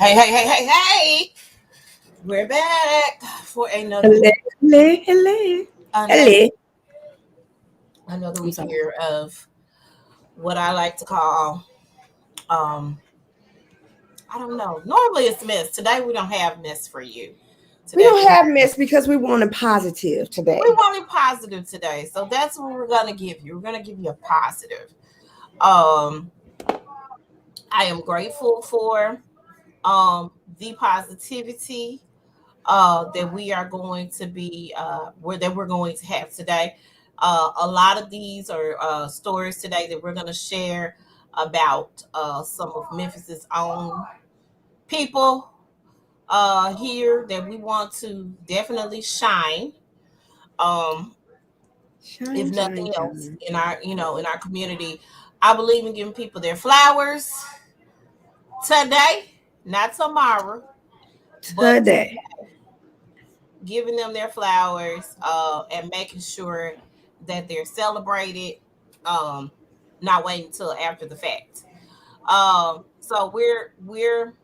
Hey. We're back for Hello, hello, hello, another hello. another I'm week sorry. here of what I like to call um I don't know. Normally it's mess. Today we don't have mess for you. We Today don't have mess because we want a positive we today. want it positive today. So that's what we're gonna give you. We're gonna give you a positive. Um I am grateful for the positivity that we are going to be that we're going to have today. A lot of these are stories today that we're going to share about some of Memphis's own people here that we want to definitely shine. Um, if Shine, nothing shine, else, shine. in our in our community, I believe in giving people their flowers today, not tomorrow, but Today. giving them their flowers and making sure that they're celebrated, um, not waiting until after the fact. So we're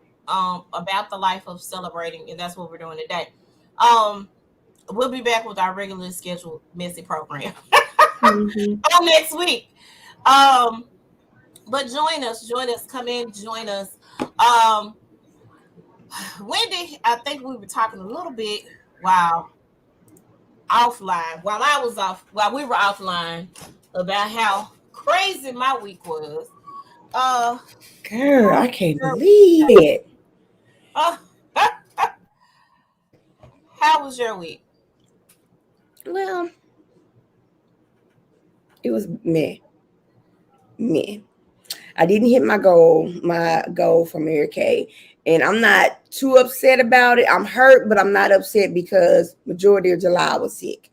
about the life of celebrating, and that's what we're doing today. Um, we'll be back with our regularly scheduled messy program Mm-hmm. next week. Um, but join us, come in, join us. Um, Wendy, I think we were talking a little bit. Wow, offline while we were offline about how crazy my week was. Uh, Girl, how I was can't your believe it. uh, how was your week? Well, it was me. Me. I didn't hit my goal for Mary Kay. And I'm not too upset about it. I'm hurt, but I'm not upset because majority of July I was sick.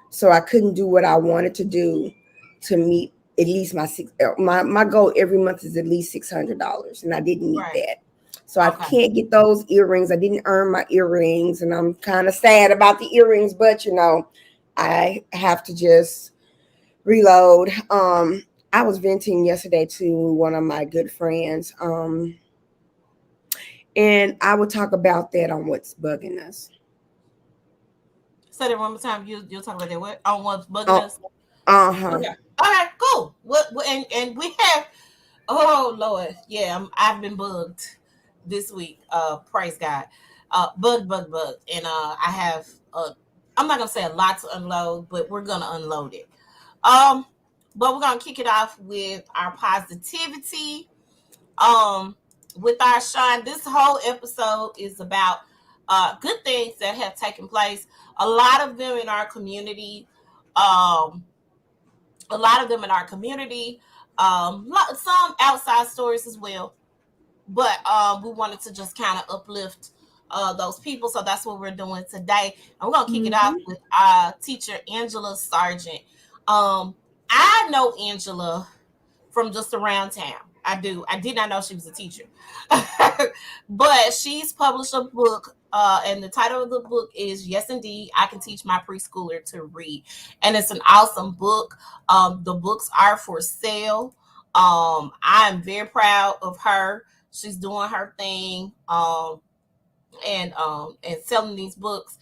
So I couldn't do what I wanted to do to meet at least my goal every month is at least $600, and I didn't meet Right. that. So I Okay. can't get those earrings. I didn't earn my earrings, and I'm kind of sad about the earrings, but I have to just reload. I was venting yesterday to one of my good friends, and I will talk about that on what's bugging us. Say that one more time. You'll talk about that what on what's bugging Oh, us. uh-huh. Okay. All right. Cool. What and we have. Oh Lord, yeah. I've been bugged this week. Praise God. Bug, and I have. I'm not gonna say a lot to unload, but we're gonna unload it. Um, but we're gonna kick it off with our positivity. Um, with our shine, this whole episode is about good things that have taken place. A lot of them in our community. Um, a lot of them in our community. Some outside stories as well. But we wanted to just kind of uplift those people, so that's what we're doing today. And we're gonna kick it off Mm-hmm. with teacher Angela Sargent. Um, I know Angela from just around town. I do. I did not know she was a teacher, but she's published a book, and the title of the book is "Yes, Indeed, I Can Teach My Preschooler to Read," and it's an awesome book. The books are for sale. I'm very proud of her. She's doing her thing, and selling these books.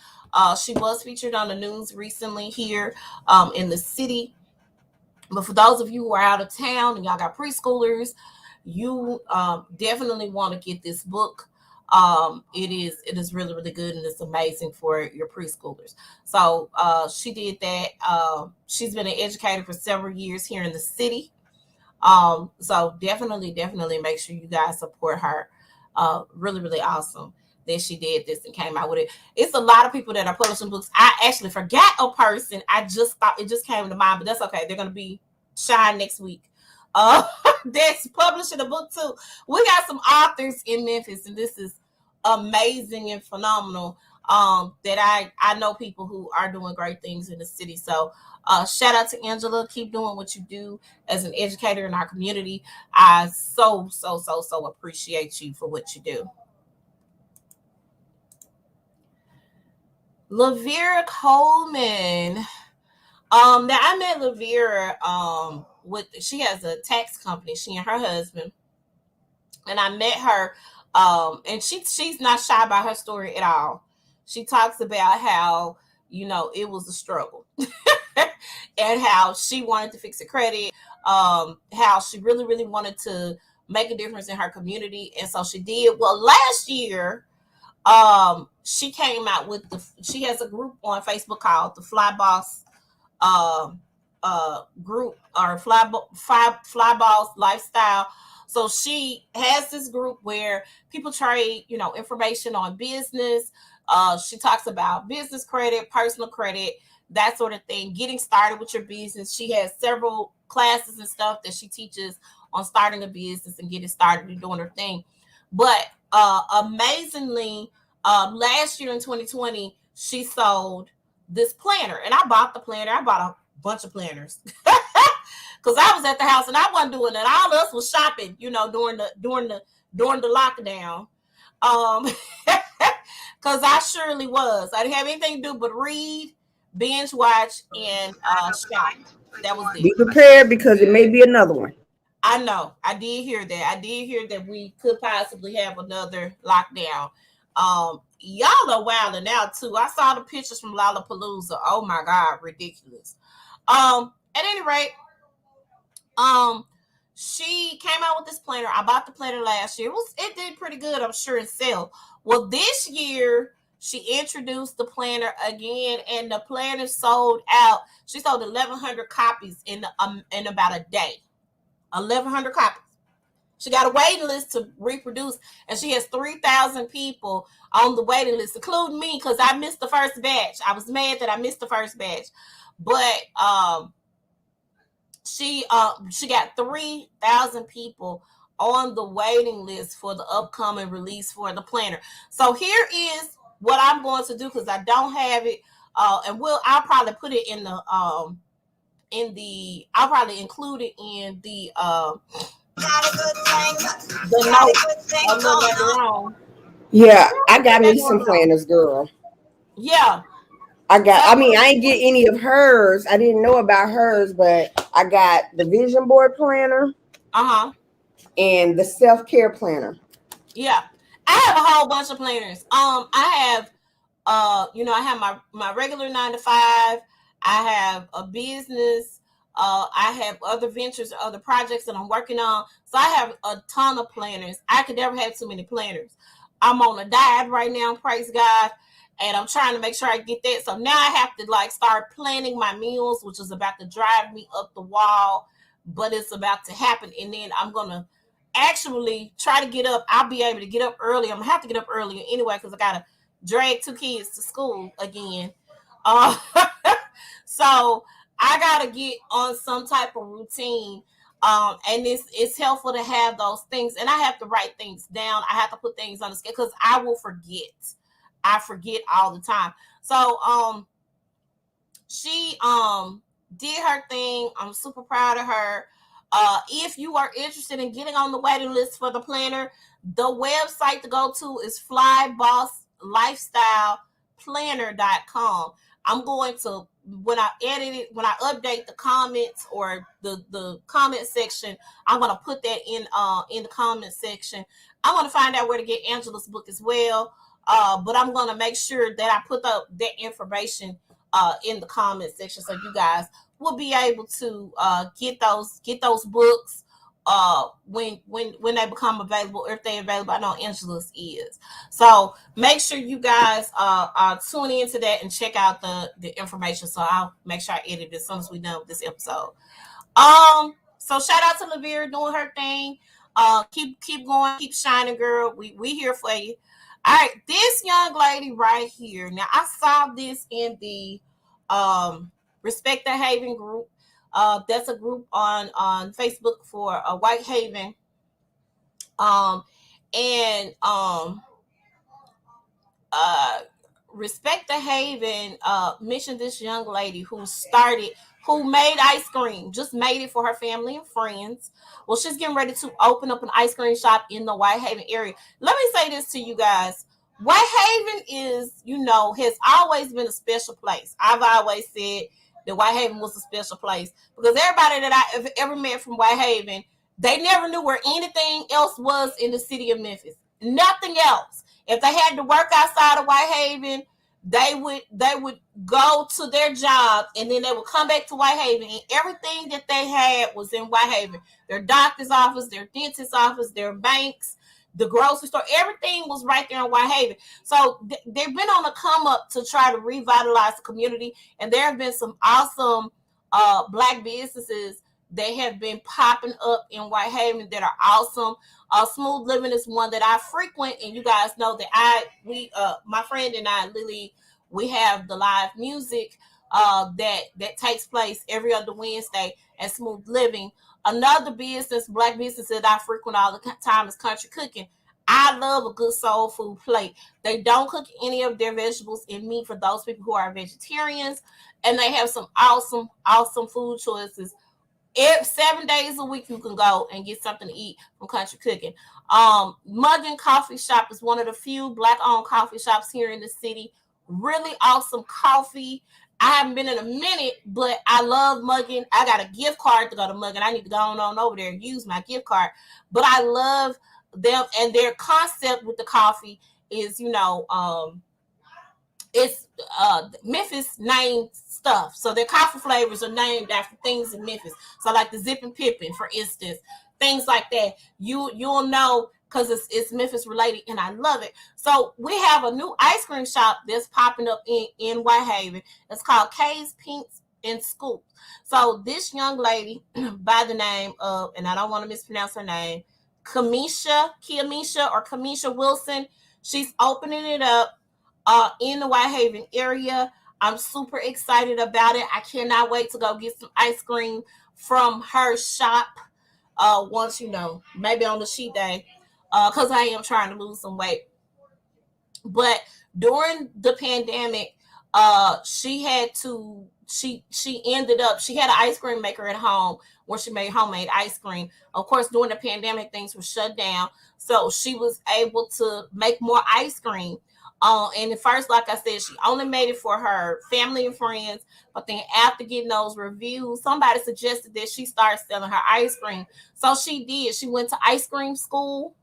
She was featured on the news recently here in the city, but for those of you who are out of town and y'all got preschoolers, you definitely want to get this book. It is really really good, and it's amazing for your preschoolers. So she did that. She's been an educator for several years here in the city. So definitely make sure you guys support her. Really really awesome that she did this and came out with it. It's a lot of people that are publishing books. I actually forgot a person. I just thought it just came to mind, but that's okay. They're gonna be shine next week. Uh, that's publishing a book too. We got some authors in Memphis, and this is amazing and phenomenal. That I know people who are doing great things in the city. So shout out to Angela. Keep doing what you do as an educator in our community. I so appreciate you for what you do. Lavera Coleman. Now I met Lavera. With she has a tax company. She and her husband, and I met her And she's not shy about her story at all. She talks about how, you know, it was a struggle and how she wanted to fix her credit, how she really, really wanted to make a difference in her community. And so she did. Well, last year, she came out with she has a group on Facebook called the Fly Boss uh, group, or Fly Boss Lifestyle. So she has this group where people trade, you know, information on business. She talks about business credit, personal credit, that sort of thing, getting started with your business. She has several classes and stuff that she teaches on starting a business and getting started and doing her thing. But amazingly, last year in 2020, she sold this planner, and I bought the planner. I bought a bunch of planners because I was at the house and I wasn't doing it. All of us was shopping, you know, during the lockdown. Because I surely was. I didn't have anything to do but read, binge watch, and shop. That was it. Be prepared because it may be another one. I know. I did hear that. I did hear that we could possibly have another lockdown. Y'all are wilding out too. I saw the pictures from Lollapalooza. Oh my God, ridiculous. At any rate, she came out with this planner. I bought the planner last year. It did pretty good, I'm sure, in sale. Well, this year she introduced the planner again, and the planner sold out. She sold 1,100 copies in about a day. 1,100 copies. She got a waiting list to reproduce, and she has 3,000 people on the waiting list, including me, because I missed the first batch. I was mad that I missed the first batch, but she got 3,000 people on the waiting list for the upcoming release for the planner. So here is what I'm going to do, because I don't have it, and I'll probably put it in the I'll probably include it in the note a little later on. Yeah, I got me some planners, girl. Yeah. I ain't get any of hers. I didn't know about hers, but I got the vision board planner. And the self-care planner. Yeah. I have a whole bunch of planners. I have I have my regular 9 to 5. I have a business. I have other ventures, other projects that I'm working on. So I have a ton of planners. I could never have too many planners. I'm on a diet right now, praise God, and I'm trying to make sure I get that. So now I have to start planning my meals, which is about to drive me up the wall, but it's about to happen. And then I'm gonna actually try to get up. I'll be able to get up early. I'm gonna have to get up earlier anyway because I gotta drag 2 kids to school again. So I gotta get on some type of routine. And it's helpful to have those things, and I have to write things down. I have to put things on the scale because I will forget. I forget all the time. So she did her thing. I'm super proud of her. If you are interested in getting on the waiting list for the planner, the website to go to is flybosslifestyleplanner.com. I'm going to, when I update the comments or the comment section, I'm going to put that in the comment section. I want to find out where to get Angela's book as well. But I'm going to make sure that I put up that information in the comment section so you guys will be able to get those books when they become available, or if they're available. I know Angela's is. So make sure you guys tune into that and check out the information. So I'll make sure I edit it as soon as we're done with this episode. So shout out to Lavera doing her thing. Keep going, keep shining, girl. We here for you. All right, this young lady right here. Now I saw this in the Respect the Haven group. That's a group on Facebook for Whitehaven. Respect the Haven mentioned this young lady who made ice cream, just made it for her family and friends. Well, she's getting ready to open up an ice cream shop in the Whitehaven area. Let me say this to you guys. Whitehaven has always been a special place. I've always said that Whitehaven was a special place because everybody that I've ever met from Whitehaven, they never knew where anything else was in the city of Memphis. Nothing else. If they had to work outside of Whitehaven, they would go to their job and then they would come back to Whitehaven, and everything that they had was in Whitehaven. Their doctor's office, their dentist's office, their banks, the grocery store, everything was right there in Whitehaven. So they've been on a come up to try to revitalize the community, and there have been some awesome Black businesses that have been popping up in Whitehaven that are awesome. Smooth Living is one that I frequent, and you guys know that my friend and I, Lily, we have the live music that takes place every other Wednesday at Smooth Living. Another business, Black business that I frequent all the time is Country Cooking. I love a good soul food plate. They don't cook any of their vegetables and meat for those people who are vegetarians, and they have some awesome food choices. 7 days a week you can go and get something to eat from Country Cooking. Muggin Coffee Shop is one of the few Black-owned coffee shops here in the city. Really awesome coffee. I haven't been in a minute, but I love Muggin. I got a gift card to go to Muggin. I need to go on over there and use my gift card. But I love them, and their concept with the coffee is, it's Memphis named stuff. So their coffee flavors are named after things in Memphis. So like the Zippin' Pippin, for instance, things like that. You'll know because it's Memphis related, and I love it. So we have a new ice cream shop that's popping up in Whitehaven. It's called K's Pinks and Scoops. So this young lady by the name of, and I don't want to mispronounce her name, Kamisha Wilson, she's opening it up in the Whitehaven area. I'm super excited about it. I cannot wait to go get some ice cream from her shop once, maybe on the cheat day, because I am trying to lose some weight. But during the pandemic, she had an ice cream maker at home where she made homemade ice cream. Of course, during the pandemic, things were shut down, so she was able to make more ice cream. And at first, like I said, she only made it for her family and friends. But then after getting those reviews, somebody suggested that she start selling her ice cream. So she did. She went to ice cream school.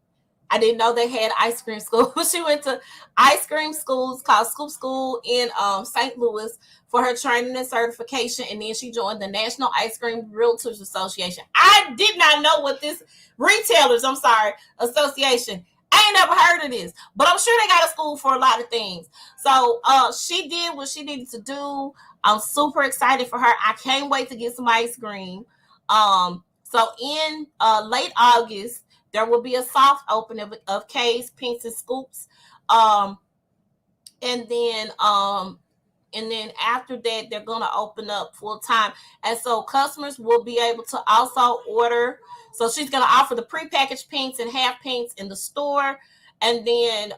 I didn't know they had ice cream school. She went to ice cream schools called Scoop School in St. Louis for her training and certification. And then she joined the National Ice Cream Realtors Association. I did not know what this association. I ain't never heard of this, but I'm sure they got a school for a lot of things. So she did what she needed to do. I'm super excited for her. I can't wait to get some ice cream. So in late August, there will be a soft opening of K's, Pinks, and Scoops. And then after that, they're going to open up full time. And so customers will be able to also order. So she's going to offer the prepackaged pinks and half pinks in the store. And then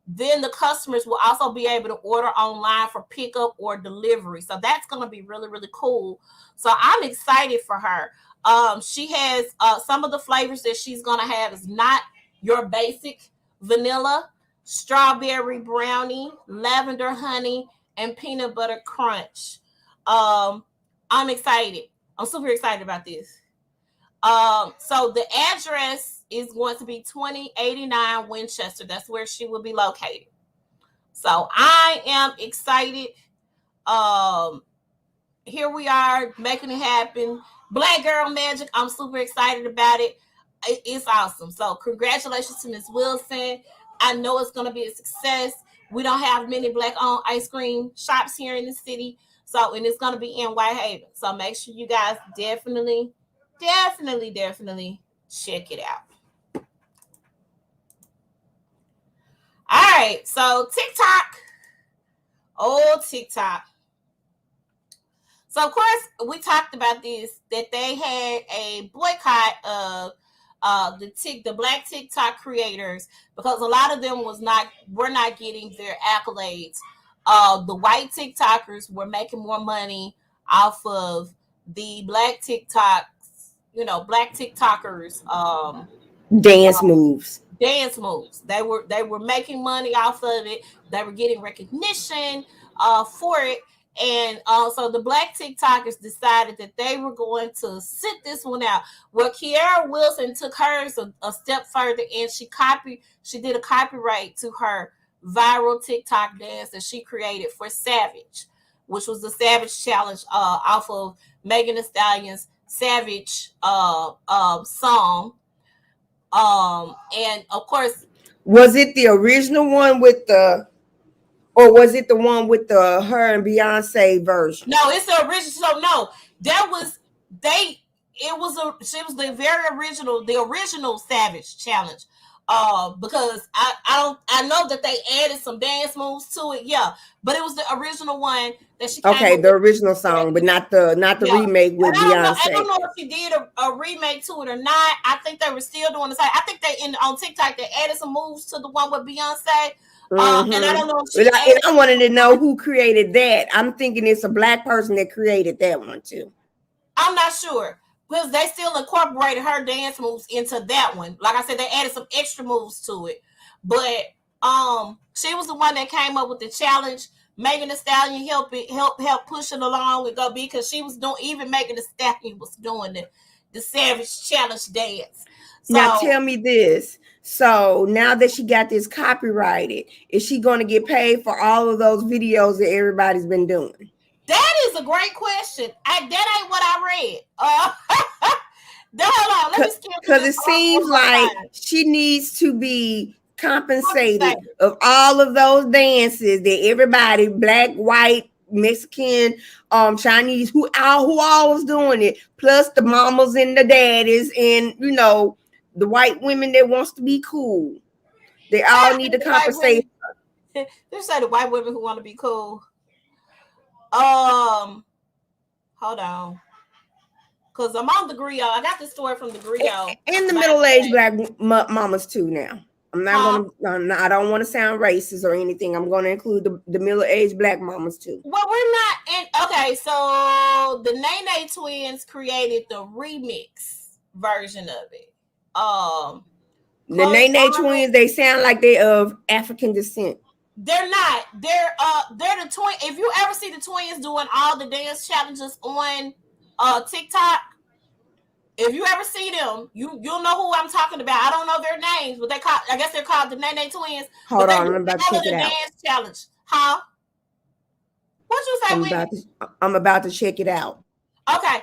the customers will also be able to order online for pickup or delivery. So that's going to be really, really cool. So I'm excited for her. She has some of the flavors that she's going to have is not your basic vanilla, strawberry brownie, lavender honey, and peanut butter crunch. I'm excited. I'm super excited about this. So the address is going to be 2089 Winchester. That's where she will be located. So I am excited. Here we are making it happen. Black Girl Magic. I'm super excited about it. It's awesome. So congratulations to Ms. Wilson. I know it's going to be a success. We don't have many Black-owned ice cream shops here in the city. So, and it's going to be in Whitehaven. So make sure you guys definitely check it out. All right. So TikTok. Oh, TikTok. So, of course, we talked about this, that they had a boycott of the Black TikTok creators because a lot of them were not getting their accolades. The white TikTokers were making more money off of the Black TikToks, Black TikTokers dance moves. They were making money off of it. They were getting recognition for it. And so the black TikTokers decided that they were going to sit this one out. Well, Kiara Wilson took hers a step further, and she did a copyright to her viral TikTok dance that she created for Savage, which was the Savage Challenge off of Megan Thee Stallion's Savage song. And of course, was it the original one with the, or was it the one with the her and Beyonce version? No, it's the original. So no, that was she was the very original, the original Savage Challenge. Because I know that they added some dance moves to it, yeah, but it was the original one that she okay, the original song, but not the remake with Beyonce. I don't know if she did a remake to it or not. I think they were still doing the same. I think they on TikTok they added some moves to the one with Beyonce. And I don't know if I wanted to know who created that. I'm thinking it's a black person that created that one too. I'm not sure. Because they still incorporated her dance moves into that one. Like I said, they added some extra moves to it. But she was the one that came up with the challenge. Megan Thee Stallion helped push it along and go, because she was doing, even Megan Thee Stallion was doing the Savage Challenge dance. So, now tell me this. So now that she got this copyrighted, is she going to get paid for all of those videos that everybody's been doing? That is a great question. That ain't what I read. Because it seems like she needs to be compensated of all of those dances that everybody, black, white, Mexican, Chinese, who all was doing it, plus the mamas and the daddies, and the white women that wants to be cool. They all need to compensate. They say the white women who want to be cool. Hold on, because I'm on the Griot. I got this story from the Griot. And the middle-aged black mamas too. Now I'm not gonna. I don't want to sound racist or anything. I'm going to include the middle-aged black mamas too. Well, we're not in. Okay, so the Nene twins created the remix version of it. The Nene twins, they sound like they of African descent. They're not. They're the twin. If you ever see the twins doing all the dance challenges on TikTok, if you ever see them, you'll know who I'm talking about. I don't know their names, but I guess they're called the Nene twins. Hold on, I'm about to check it out. Dance challenge, huh? What'd you say, Wendy? I'm about to check it out. Okay.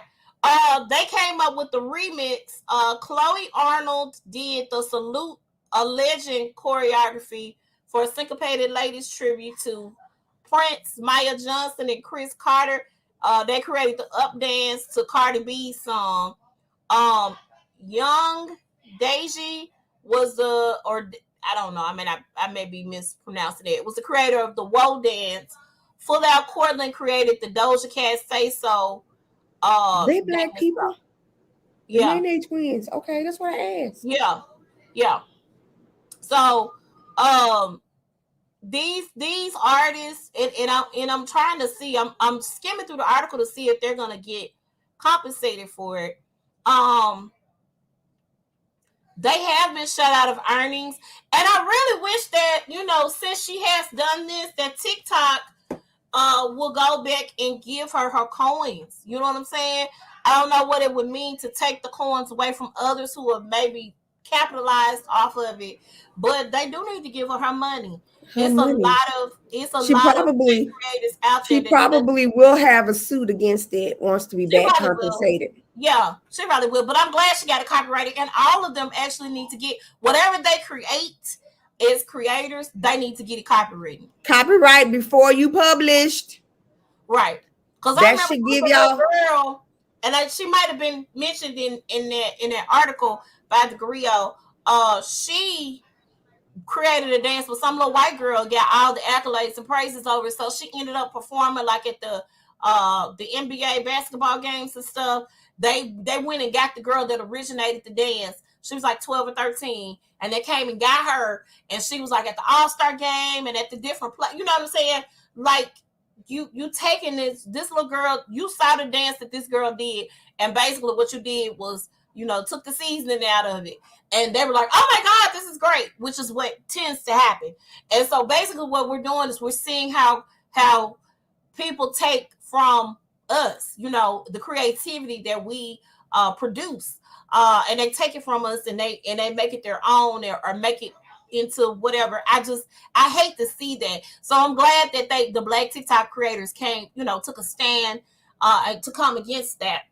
They came up with the remix. Chloe Arnold did the Salute a Legend choreography for a Syncopated Ladies tribute to Prince, Maya Johnson, and Chris Carter. They created the Up Dance to Cardi B's song. Young Deji was I don't know. I mean, I may be mispronouncing it. Was the creator of the Woe Dance. Full Out Cortland created the Doja Cat Say So. They black people. Yeah, they twins. Okay, that's what I asked. Yeah. So, these artists, and I'm trying to see. I'm skimming through the article to see if they're gonna get compensated for it. They have been shut out of earnings, and I really wish that since she has done this, that TikTok will go back and give her coins. You know what I'm saying? I don't know what it would mean to take the coins away from others who have maybe capitalized off of it, but they do need to give her money. It's a lot of creators out there. She probably will have a suit against it, wants to be back compensated. Yeah, she probably will, but I'm glad she got it copyrighted, and all of them actually need to get whatever they create. As creators, they need to get it copyrighted. Copyright before you published. Right. Because that should give y'all girl, and she might have been mentioned in that article by the Griot. She created a dance with some little white girl, got all the accolades and praises over it. So she ended up performing like at the NBA basketball games and stuff. They went and got the girl that originated the dance. She was like 12 or 13, and they came and got her, and she was like at the All-Star game and at the different play. You know what I'm saying? Like you taking this little girl, you saw the dance that this girl did, and basically what you did was, took the seasoning out of it. And they were like, oh my God, this is great, which is what tends to happen. And so basically what we're doing is we're seeing how people take from us, you know, the creativity that we produce, and they take it from us, and they make it their own, or make it into whatever. I hate to see that. So I'm glad that the Black TikTok creators came, you know, took a stand to come against that.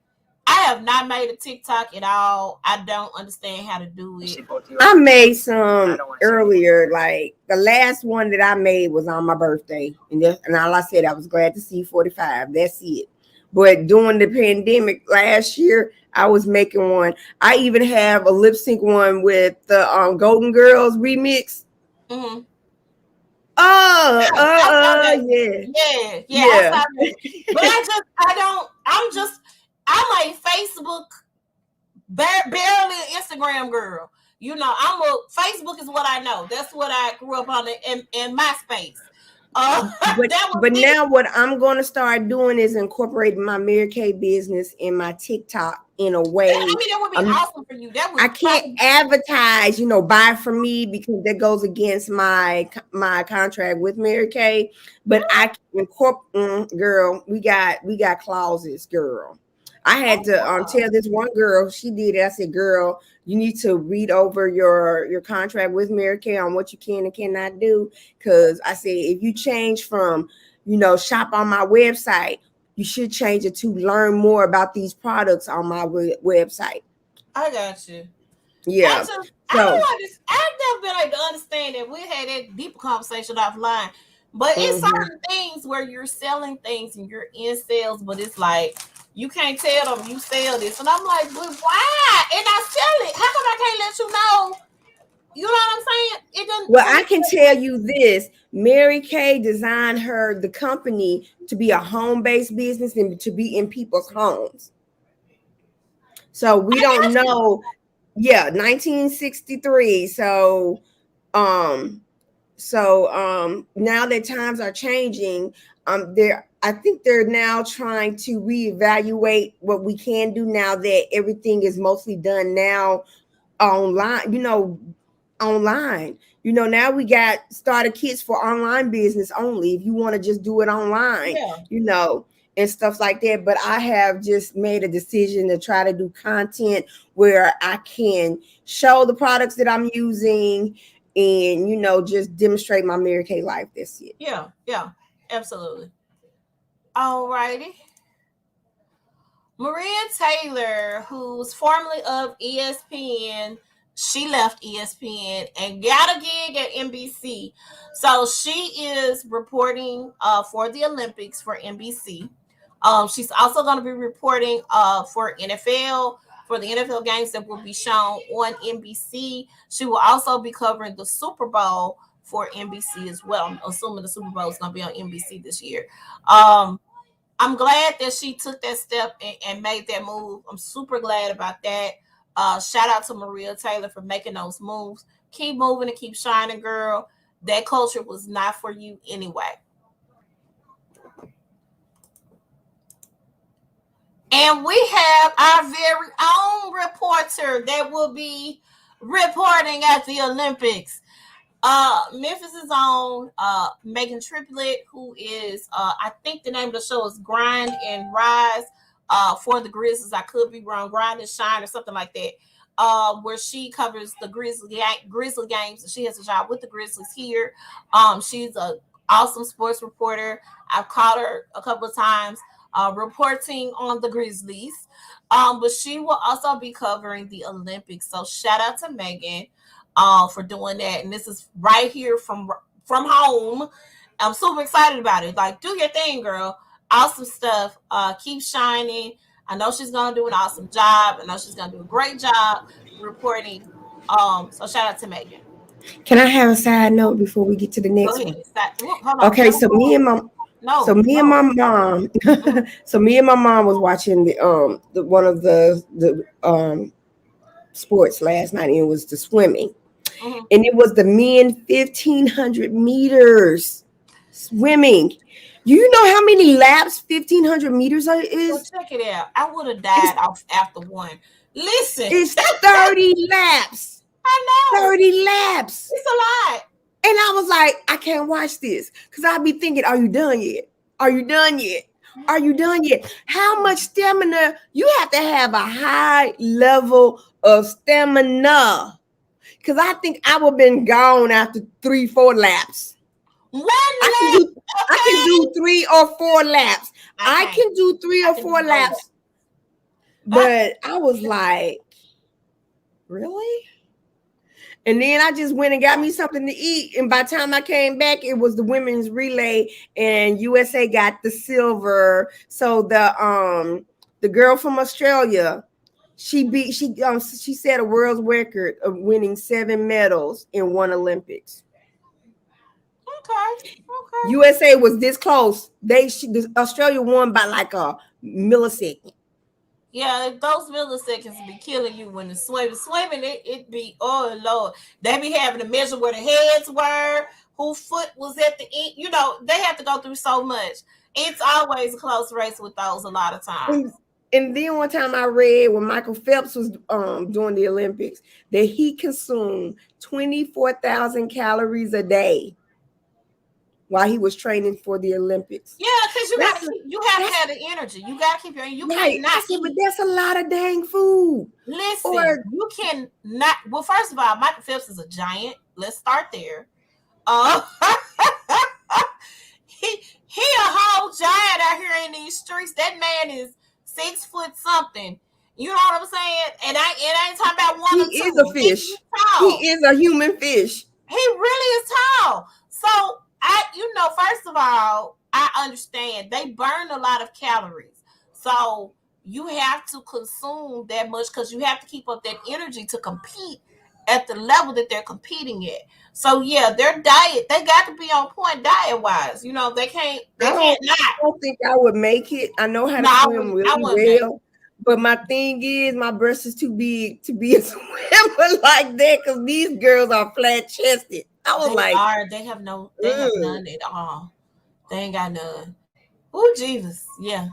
I have not made a TikTok at all. I don't understand how to do it. I made some earlier. Like the last one that I made was on my birthday, and all I said, I was glad to see 45. That's it. But during the pandemic last year, I was making one. I even have a lip sync one with the Golden Girls remix. Mm-hmm. Yeah. But I'm a Facebook, barely an Instagram girl. You know, Facebook is what I know. That's what I grew up on in MySpace. But now what I'm going to start doing is incorporating my Mary Kay business in my TikTok in a way. I mean, that would be awesome for you. I can't advertise, you know, buy from me, because that goes against my contract with Mary Kay. But I can incorporate, girl. We got clauses, girl. I had to tell this one girl, she did it. I said, girl, you need to read over your contract with Mary Kay on what you can and cannot do. Because I said, if you change from, you know, shop on my website, you should change it to learn more about these products on my website. I got you. Yeah. I've never been able to understand that. We had that deeper conversation offline. But it's certain things where you're selling things and you're in sales, but it's like, you can't tell them you sell this. And I'm like, but why? And I sell it. How come I can't let you know? You know what I'm saying? It doesn't. Well, I can tell you this. Mary Kay designed the company to be a home-based business and to be in people's homes. So we don't know. Yeah, 1963. So now that times are changing, I think they're now trying to reevaluate what we can do now that everything is mostly done now online, online. Now we got starter kits for online business only. If you want to just do it online, and stuff like that. But I have just made a decision to try to do content where I can show the products that I'm using and, just demonstrate my Mary Kay life. That's it. Yeah, absolutely. All righty. Maria Taylor, who's formerly of ESPN, she left ESPN and got a gig at NBC. So she is reporting for the Olympics for NBC. She's also going to be reporting for NFL, for the NFL games that will be shown on NBC. She will also be covering the Super Bowl for NBC as well. I'm assuming the Super Bowl is going to be on NBC this year. I'm glad that she took that step and made that move. I'm super glad about that. Shout out to Maria Taylor for making those moves. Keep moving and keep shining, girl. That culture was not for you anyway. And we have our very own reporter that will be reporting at the Olympics. Memphis' own Megan Triplet, who is I think the name of the show is Grind and Rise for the Grizzlies. I could be wrong. Grind and Shine or something like that. Where she covers the Grizzly games, and she has a job with the Grizzlies here. She's an awesome sports reporter. I've caught her a couple of times reporting on the Grizzlies. But she will also be covering the Olympics. So shout out to Megan for doing that. And this is right here from home. I'm super excited about it. Like, do your thing, girl. Awesome stuff. Keep shining. I know she's gonna do an awesome job. I know she's gonna do a great job reporting. So shout out to Megan. Can I have a side note before we get to the next one? Okay, so me and my mom so me and my mom was watching the one of the sports last night, and it was the swimming. Mm-hmm. And it was the men 1,500 meters swimming. Do you know how many laps 1,500 meters is? Well, check it out. I would have died off after one. Listen, it's 30 laps. I know. 30 laps. It's a lot. And I was like, I can't watch this because I'll be thinking, are you done yet? Are you done yet? Are you done yet? How much stamina? You have to have a high level of stamina. Because I think I would have been gone after 3-4 laps. One I can lap, do I can do 3 or 4 laps. I can't. can do 3 or can 4 do no laps. But I was like, really? And then I just went and got me something to eat. And by the time I came back, it was the women's relay, and USA got the silver. So the girl from Australia, she set a world's record of winning 7 medals in one Olympics. Okay. USA was this close. Australia won by like a millisecond. Yeah, if those milliseconds be killing you when it's swimming, it be, oh Lord, they be having to measure where the heads were, whose foot was at the end. You know, they have to go through so much. It's always a close race with those a lot of times. And then one time I read when Michael Phelps was doing the Olympics that he consumed 24,000 calories a day while he was training for the Olympics. Yeah, because you have to have the energy. You gotta keep you right. can't not eat. But that's a lot of dang food. Listen, you can not. Well, first of all, Michael Phelps is a giant. Let's start there. He a whole giant out here in these streets. That man is 6 foot something. You know what I'm saying? And I ain't talking about one or two. He is a fish. He is a human fish. He really is tall. So first of all, I understand they burn a lot of calories. So you have to consume that much because you have to keep up that energy to compete at the level that they're competing at. So yeah, their diet, they got to be on point diet wise. You know, they can't not. I don't think I would make it. I know how to swim really well. But my thing is, my breast is too big to be a swimmer like that because these girls are flat chested. I was they have none at all. They ain't got none. Oh, Jesus. Yeah.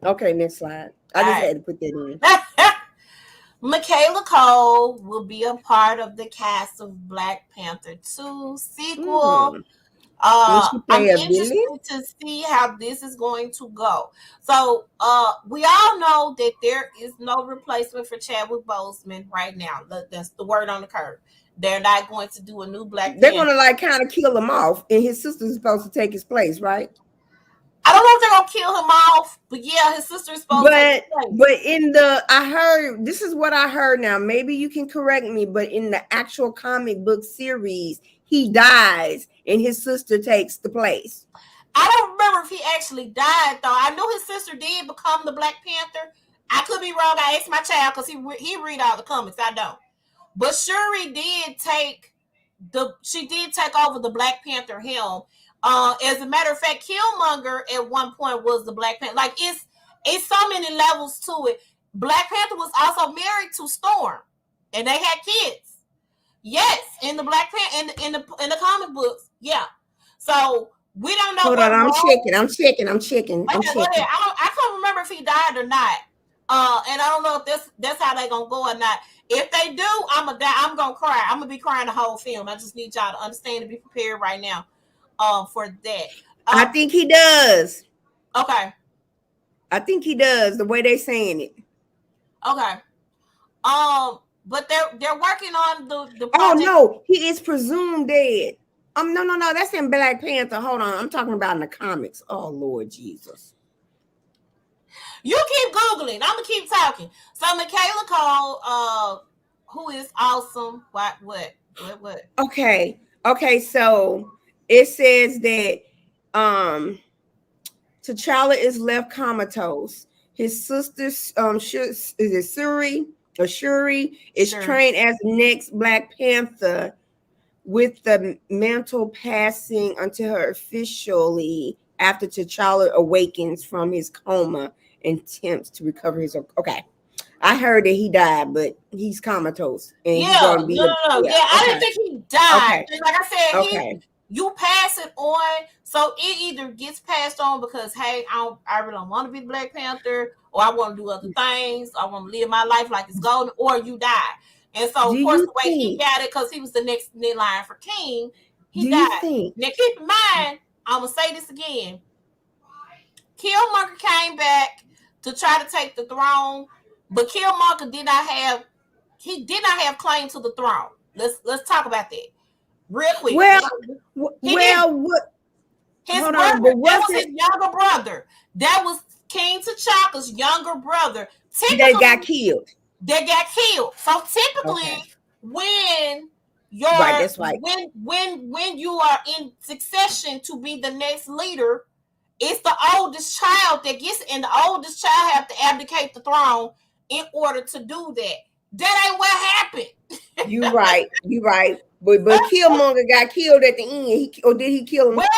Okay, next slide. I just had to put that in. Michaela Cole will be a part of the cast of Black Panther 2 sequel. I'm interested to see how this is going to go. So we all know that there is no replacement for Chadwick Boseman right now. That's the word on the curve. They're not going to do a new Black Panther. They're going to like kind of kill him off, and his sister's supposed to take his place, right? I don't know if they're going to kill him off, but yeah, his sister is supposed to take his place. But I heard, this is what I heard now. Maybe you can correct me, but in the actual comic book series, he dies and his sister takes the place. I don't remember if he actually died, though. I know his sister did become the Black Panther. I could be wrong. I asked my child because he read all the comics. I don't. But Shuri did take over the Black Panther helm. As a matter of fact, Killmonger at one point was the Black Panther. Like it's so many levels to it. Black Panther was also married to Storm, and they had kids. Yes, in the Black Panther in the comic books. Yeah. So we don't know. Hold on, I'm checking. Okay, I can't remember if he died or not. And I don't know if that's how they gonna go or not. If they do, I'm gonna cry. I'm gonna be crying the whole film. I just need y'all to understand and be prepared right now. For that. I think he does. Okay. I think he does the way they saying it. Okay. But they're working on the project. Oh no, he is presumed dead. No, that's in Black Panther. Hold on, I'm talking about in the comics. Oh Lord Jesus. You keep Googling. I'm gonna keep talking. So Michaela Cole, who is awesome. What? Okay, so it says that T'Challa is left comatose. His sister Shuri is trained as the next Black Panther, with the mantle passing unto her officially after T'Challa awakens from his coma and attempts to recover his. Okay, I heard that he died, but he's comatose. And he's gonna be I didn't think he died. Okay. Like I said, you pass it on, so it either gets passed on because hey, I really don't want to be the Black Panther, or I want to do other things, I want to live my life like it's golden, or you die. And so, of course, the way he got it, because he was the next in line for King, he died. Now, keep in mind, I'm gonna say this again. Killmonger came back to try to take the throne, but Killmonger did not have claim to the throne. Let's talk about that real quick. Well, He didn't. what? His Hold brother, on, but that was wasn't his younger brother. That was King T'Challa's younger brother. they got Typically, killed? they got killed. So typically, Okay, when right. you're That's right. when you are in succession to be the next leader, it's the oldest child that gets it, and the oldest child have to abdicate the throne in order to do that. That ain't what happened. You right. You right. But Killmonger got killed at the end. Or did he kill him? Well,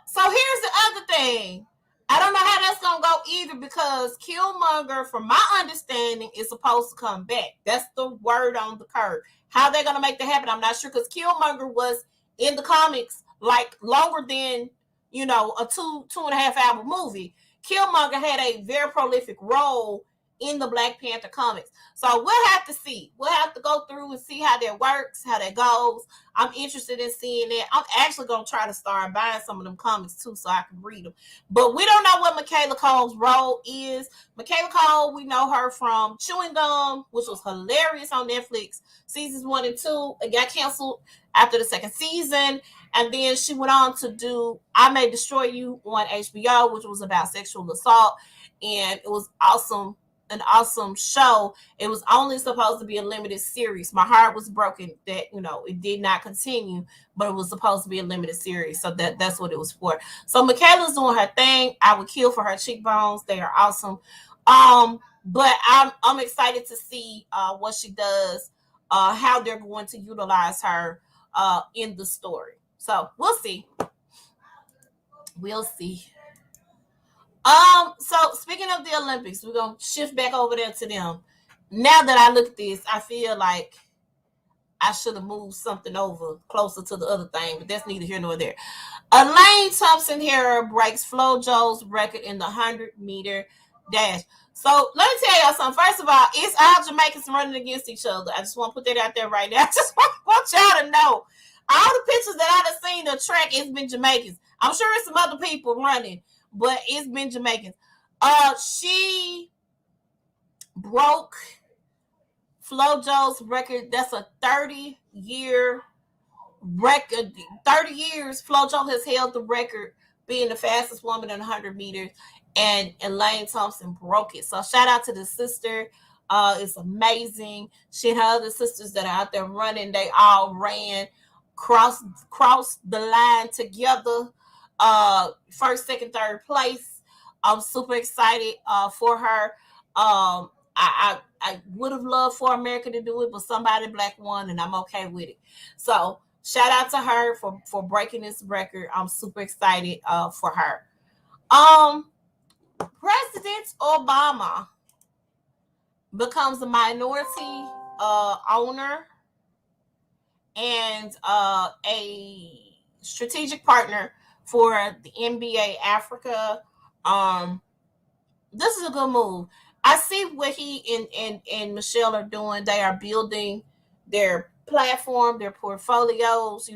so here's the other thing. I don't know how that's gonna go either, because Killmonger, from my understanding, is supposed to come back. That's the word on the curve. How they're gonna make that happen, I'm not sure, because Killmonger was in the comics like longer than a 2.5 hour movie. Killmonger had a very prolific role in the Black Panther comics. So we'll have to see. We'll have to go through and see how that works, how that goes. I'm interested in seeing that. I'm actually going to try to start buying some of them comics too so I can read them. But we don't know what Michaela Cole's role is. Michaela Cole, we know her from Chewing Gum, which was hilarious on Netflix. Seasons 1 and 2. It got canceled after the second season. And then she went on to do I May Destroy You on HBO, which was about sexual assault. And it was awesome. An awesome show. It was only supposed to be a limited series. My heart was broken that it did not continue, but it was supposed to be a limited series. So that's what it was for. So Michaela's doing her thing. I would kill for her cheekbones. They are awesome. But I'm excited to see what she does, how they're going to utilize her in the story. So we'll see. We'll see. So speaking of the Olympics, we're gonna shift back over there to them. Now that I look at this, I feel like I should have moved something over closer to the other thing, but that's neither here nor there. Elaine Thompson-Herah breaks FloJo's record in the 100-meter dash. So let me tell y'all something. First of all, it's all Jamaicans running against each other. I just want to put that out there right now. I just want y'all to know. All the pictures that I've seen of track, it's been Jamaicans. I'm sure it's some other people running, but it's been Jamaicans. She broke FloJo's record. That's a 30-year record. 30 years FloJo has held the record, being the fastest woman in 100 meters, and Elaine Thompson broke it. So shout out to the sister. It's amazing. She and her other sisters that are out there running, they all ran, crossed the line together. First, second, third place. I'm super excited for her. I would have loved for America to do it, but somebody Black won, and I'm okay with it. So shout out to her for breaking this record. I'm super excited for her. President Obama becomes a minority owner and a strategic partner for the NBA Africa. This is a good move. I see what he and Michelle are doing. They are building their platform, their portfolios.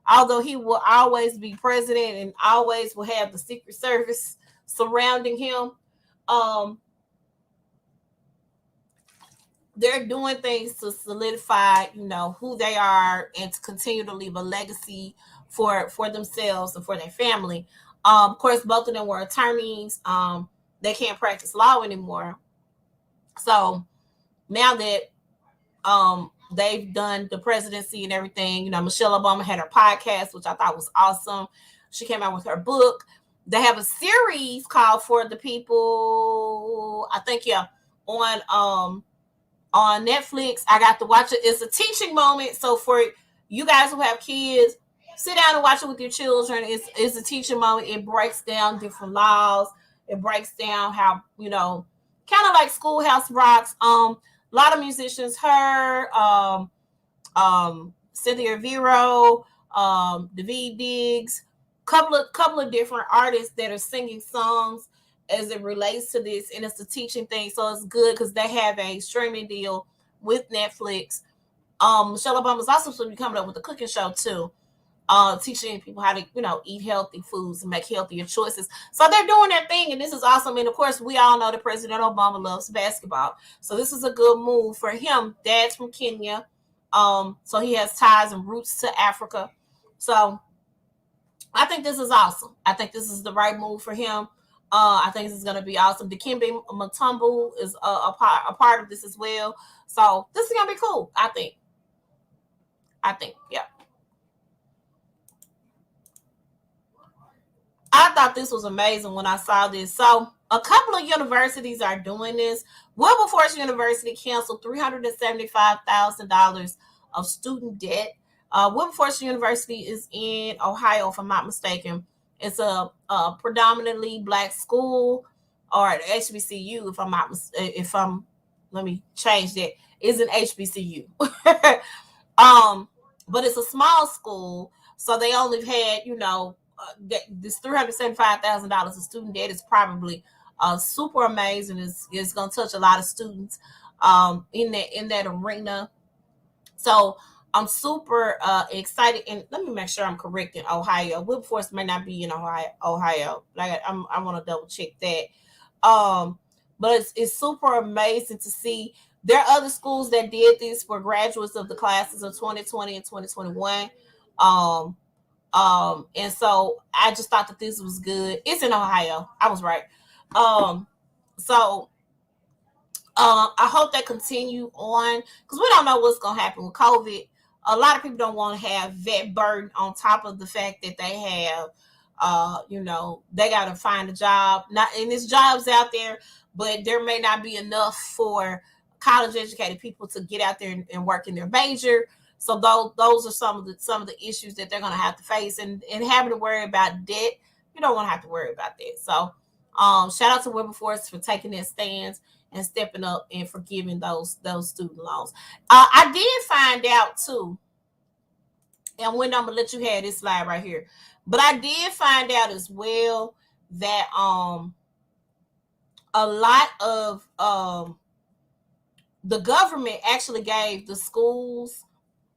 Although he will always be president and always will have the Secret Service surrounding him, they're doing things to solidify, who they are, and to continue to leave a legacy for themselves and for their family. Of course, both of them were attorneys. They can't practice law anymore. So now that they've done the presidency and everything, Michelle Obama had her podcast, which I thought was awesome. She came out with her book. They have a series called For the People, I think, on Netflix. I got to watch it. It's a teaching moment. So for you guys who have kids, sit down and watch it with your children. It's a teaching moment. It breaks down different laws. It breaks down how, kind of like Schoolhouse Rocks. A lot of musicians, her, Cynthia Vero, David Diggs, couple of different artists that are singing songs as it relates to this, and it's a teaching thing, so it's good because they have a streaming deal with Netflix. Michelle Obama is also supposed to be coming up with a cooking show too. teaching people how to, eat healthy foods and make healthier choices. So they're doing their thing, and this is awesome. And of course, we all know that President Obama loves basketball, so this is a good move for him. Dad's from Kenya, so he has ties and roots to Africa. So I think this is awesome. I think this is the right move for him. I think this is going to be awesome. Dikembe Mutombo is a part of this as well. So this is going to be cool, I think. Yeah. I thought this was amazing when I saw this. So a couple of universities are doing this. Wilberforce University canceled $375,000 of student debt. Wilberforce University is in Ohio, if I'm not mistaken. It's a predominantly Black school, or HBCU, let me change that. It's an HBCU. But it's a small school, so they only had, this $375,000 of student debt is probably super amazing. It's going to touch a lot of students in that arena. So I'm super excited. And let me make sure I'm correct in Ohio. Wilberforce may not be in Ohio. Like I want to double check that. But it's super amazing to see. There are other schools that did this for graduates of the classes of 2020 and 2021. And so I just thought that this was good. It's in Ohio. I was right. So I hope they continue on, because we don't know what's going to happen with COVID. A lot of people don't want to have that burden on top of the fact that they have, they got to find a job. And there's jobs out there, but there may not be enough for college educated people to get out there and work in their major. So those are some of the issues that they're going to have to face, and having to worry about debt. You don't want to have to worry about that. So shout out to Wilberforce for taking their stands and stepping up and forgiving those student loans. I did find out too, and Wendy, I'm gonna let you have this slide right here. But I did find out as well that a lot of the government actually gave the schools,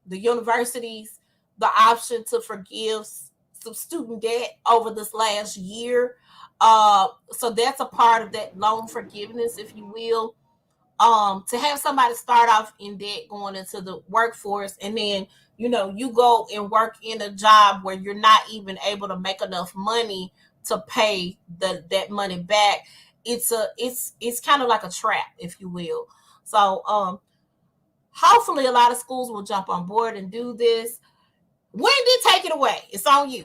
the universities, the option to forgive some student debt over this last year. So that's a part of that loan forgiveness, if you will. To have somebody start off in debt going into the workforce, and then you go and work in a job where you're not even able to make enough money to pay that money back. It's kind of like a trap, if you will. So hopefully a lot of schools will jump on board and do this. Wendy, take it away. It's on you.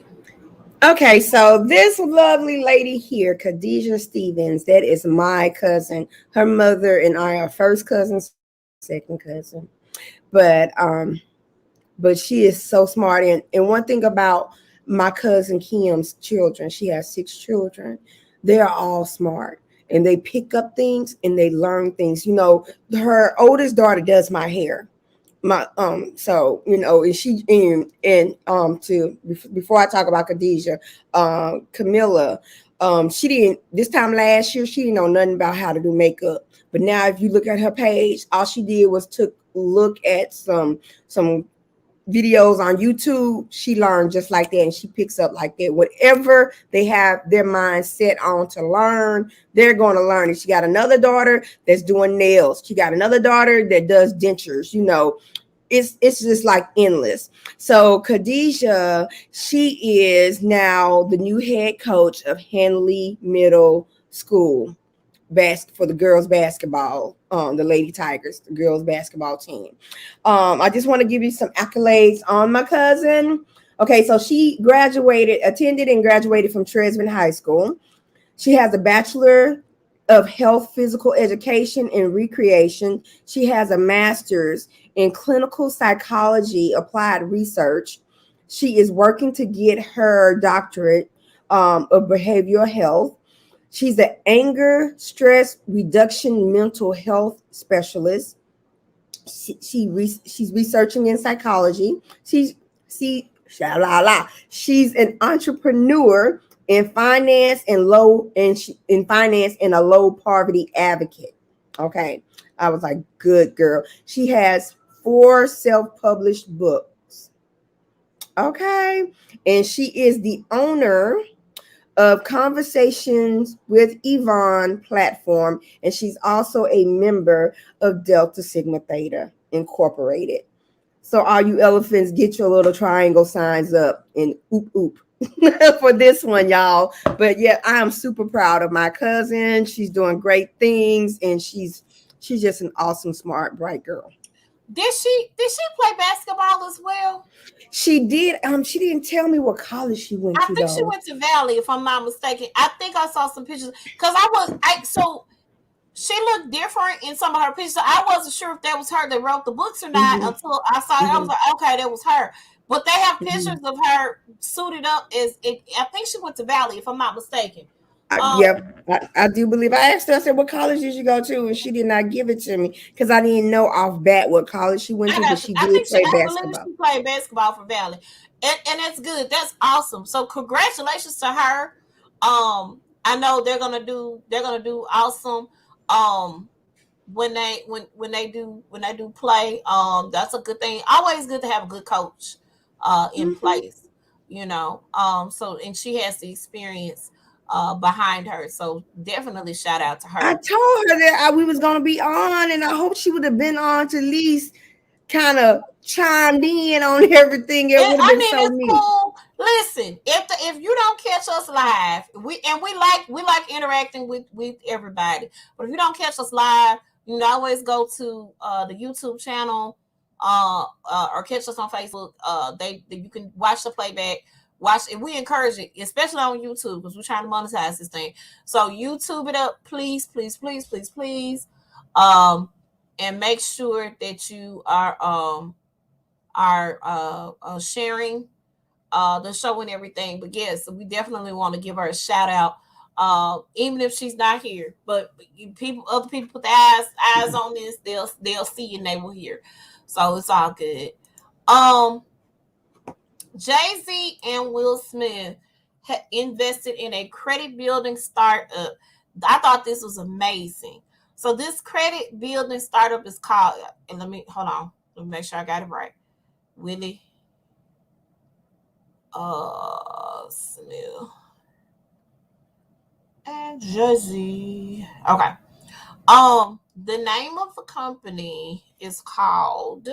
Okay, so this lovely lady here, Khadijah Stevens, that is my cousin. Her mother and I are first cousins, second cousin. But she is so smart. And one thing about my cousin Kim's children, she has 6 children. They are all smart, and they pick up things and they learn things. Her oldest daughter does my hair. So and she to before I talk about Khadijah, Camilla, she didn't, this time last year, she didn't know nothing about how to do makeup. But now if you look at her page, all she did was look at some videos on YouTube. She learned just like that, and she picks up like that. Whatever they have their mind set on to learn, they're going to learn it. She got another daughter that's doing nails. She got another daughter that does dentures. It's just like endless. So Khadijah, she is now the new head coach of Henley Middle School for the girls basketball, the Lady Tigers, the girls basketball team. I just want to give you some accolades on my cousin. Okay, so she attended and graduated from Tresvant High School. She has a Bachelor of Health, Physical Education, and Recreation. She has a master's in Clinical Psychology, Applied Research. She is working to get her doctorate of behavioral health. She's an anger, stress reduction, mental health specialist. She's researching in psychology. She's an entrepreneur in finance and a low poverty advocate. Okay, I was like, good girl. She has 4 self-published books. Okay. And she is the owner of Conversations with Yvonne platform, and she's also a member of Delta Sigma Theta Incorporated. So all you elephants, get your little triangle signs up and oop oop for this one, y'all. But yeah, I am super proud of my cousin. She's doing great things, and she's just an awesome, smart, bright girl. Did she play basketball as well? She did. She didn't tell me what college she went I to think she though. went to Valley, if I'm not mistaken. I think I saw some pictures because so she looked different in some of her pictures. I wasn't sure if that was her that wrote the books or not Mm-hmm, until I saw it. I was mm-hmm, like, okay, that was her. But they have mm-hmm. pictures of her suited up as it. I think she went to Valley, if I'm not mistaken. Um, Yep, I do believe. I asked her, I said, what college did you go to? And she did not give it to me because I didn't know off bat what college she went I to, but got you. she did play I believe basketball. she played basketball for Valley, and that's good. That's awesome. So congratulations to her. I know they're gonna do awesome. Um, when they do play, that's a good thing. Always good to have a good coach, in Mhm. place. So and she has the experience, behind her. So definitely shout out to I her. told her that we was going to be on, and I hope she would have been on to at least kind of chimed in on everything. It would have I been mean, so it's neat. cool. Listen, if you don't catch us live, we like interacting with everybody. But if you don't catch us live, you can always go to the YouTube channel, or catch us on Facebook. You can watch the playback. Watch, and we encourage it, especially on YouTube, because we're trying to monetize this thing. So YouTube it up, please, please, please, please, please, um, and make sure that you are sharing the show and everything. But yes, we definitely want to give her a shout out, even if she's not here. But other people put their eyes on this, they'll see and they will hear. So it's all good. Um, Jay Z and Will Smith invested in a credit building startup. I thought this was amazing. So this credit building startup is called, and let me hold on, let me make sure I got it right. Willie Smith and Jersey. Okay. The name of the company is called,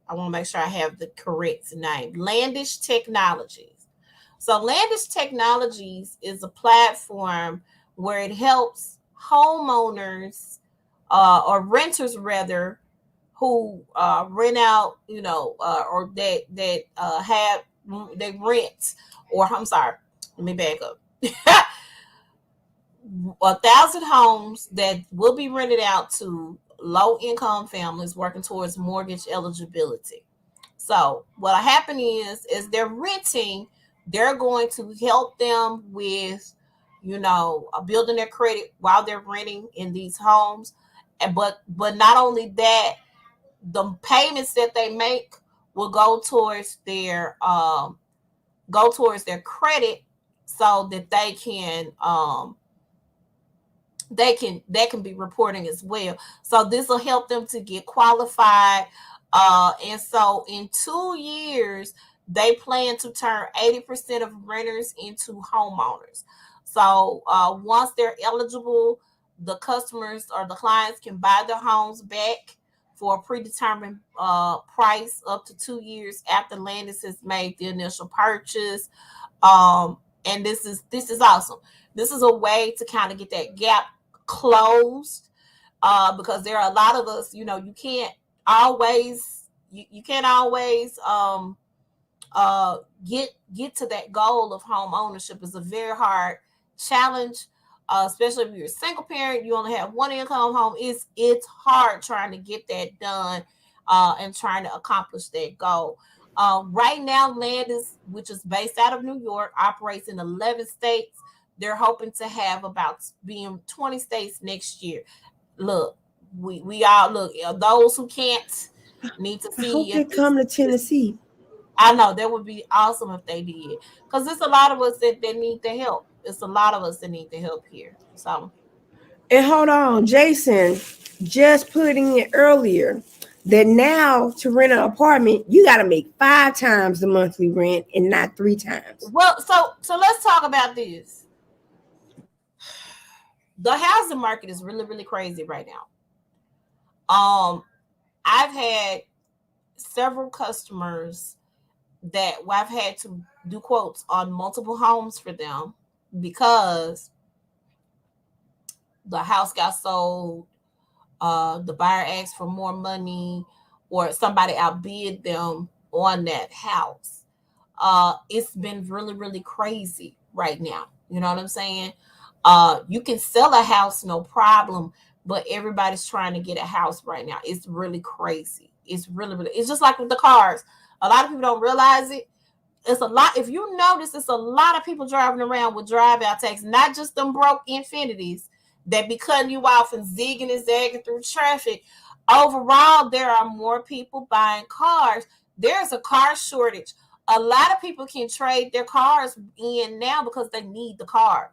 I want to make sure I have the correct name, Landish Technologies. So Landish Technologies is a platform where it helps homeowners, or renters rather, who rent out, or that have they rent, or I'm sorry, let me back up. 1,000 homes that will be rented out to low income families working towards mortgage eligibility. So what happened is they're renting, they're going to help them with, building their credit while they're renting in these homes. And but not only that, the payments that they make will go towards their credit, so that they can be reporting as well. So this will help them to get qualified. And so in 2 years, they plan to turn 80% of renters into homeowners. So once they're eligible, the customers or the clients can buy their homes back for a predetermined price up to 2 years after Landis has made the initial purchase. And this is awesome. This is a way to kind of get that gap closed, because there are a lot of us, you can't always uh get to that goal of home ownership. Is a very hard challenge, especially if you're a single parent, you only have one income home. It's hard trying to get that done, and trying to accomplish that goal. Right now, Landis, which is based out of New York, operates in 11 states. They're hoping to have about being 20 states next year. Look, we all look. Those who can't need to I hope see they if come to this. Tennessee. I know that would be awesome if they did, because there's a lot of us that need the help. It's a lot of us that need the help here. So And hold on, Jason just put in earlier. that now to rent an apartment, you got to make 5 times the monthly rent and not 3 times. Well, so let's talk about this. The housing market is really, really crazy right now. I've had several customers that I've had to do quotes on multiple homes for them because the house got sold, the buyer asked for more money, or somebody outbid them on that house. It's been really, really crazy right now. You know what I'm saying? You can sell a house, no problem, but everybody's trying to get a house right now. It's really crazy. It's really, really, it's just like with the cars. A lot of people don't realize it. It's a lot. If you notice, it's a lot of people driving around with drive-out tax, not just them broke Infinities that be cutting you off and zigging and zagging through traffic. Overall, there are more people buying cars. There's a car shortage. A lot of people can trade their cars in now because they need the cars.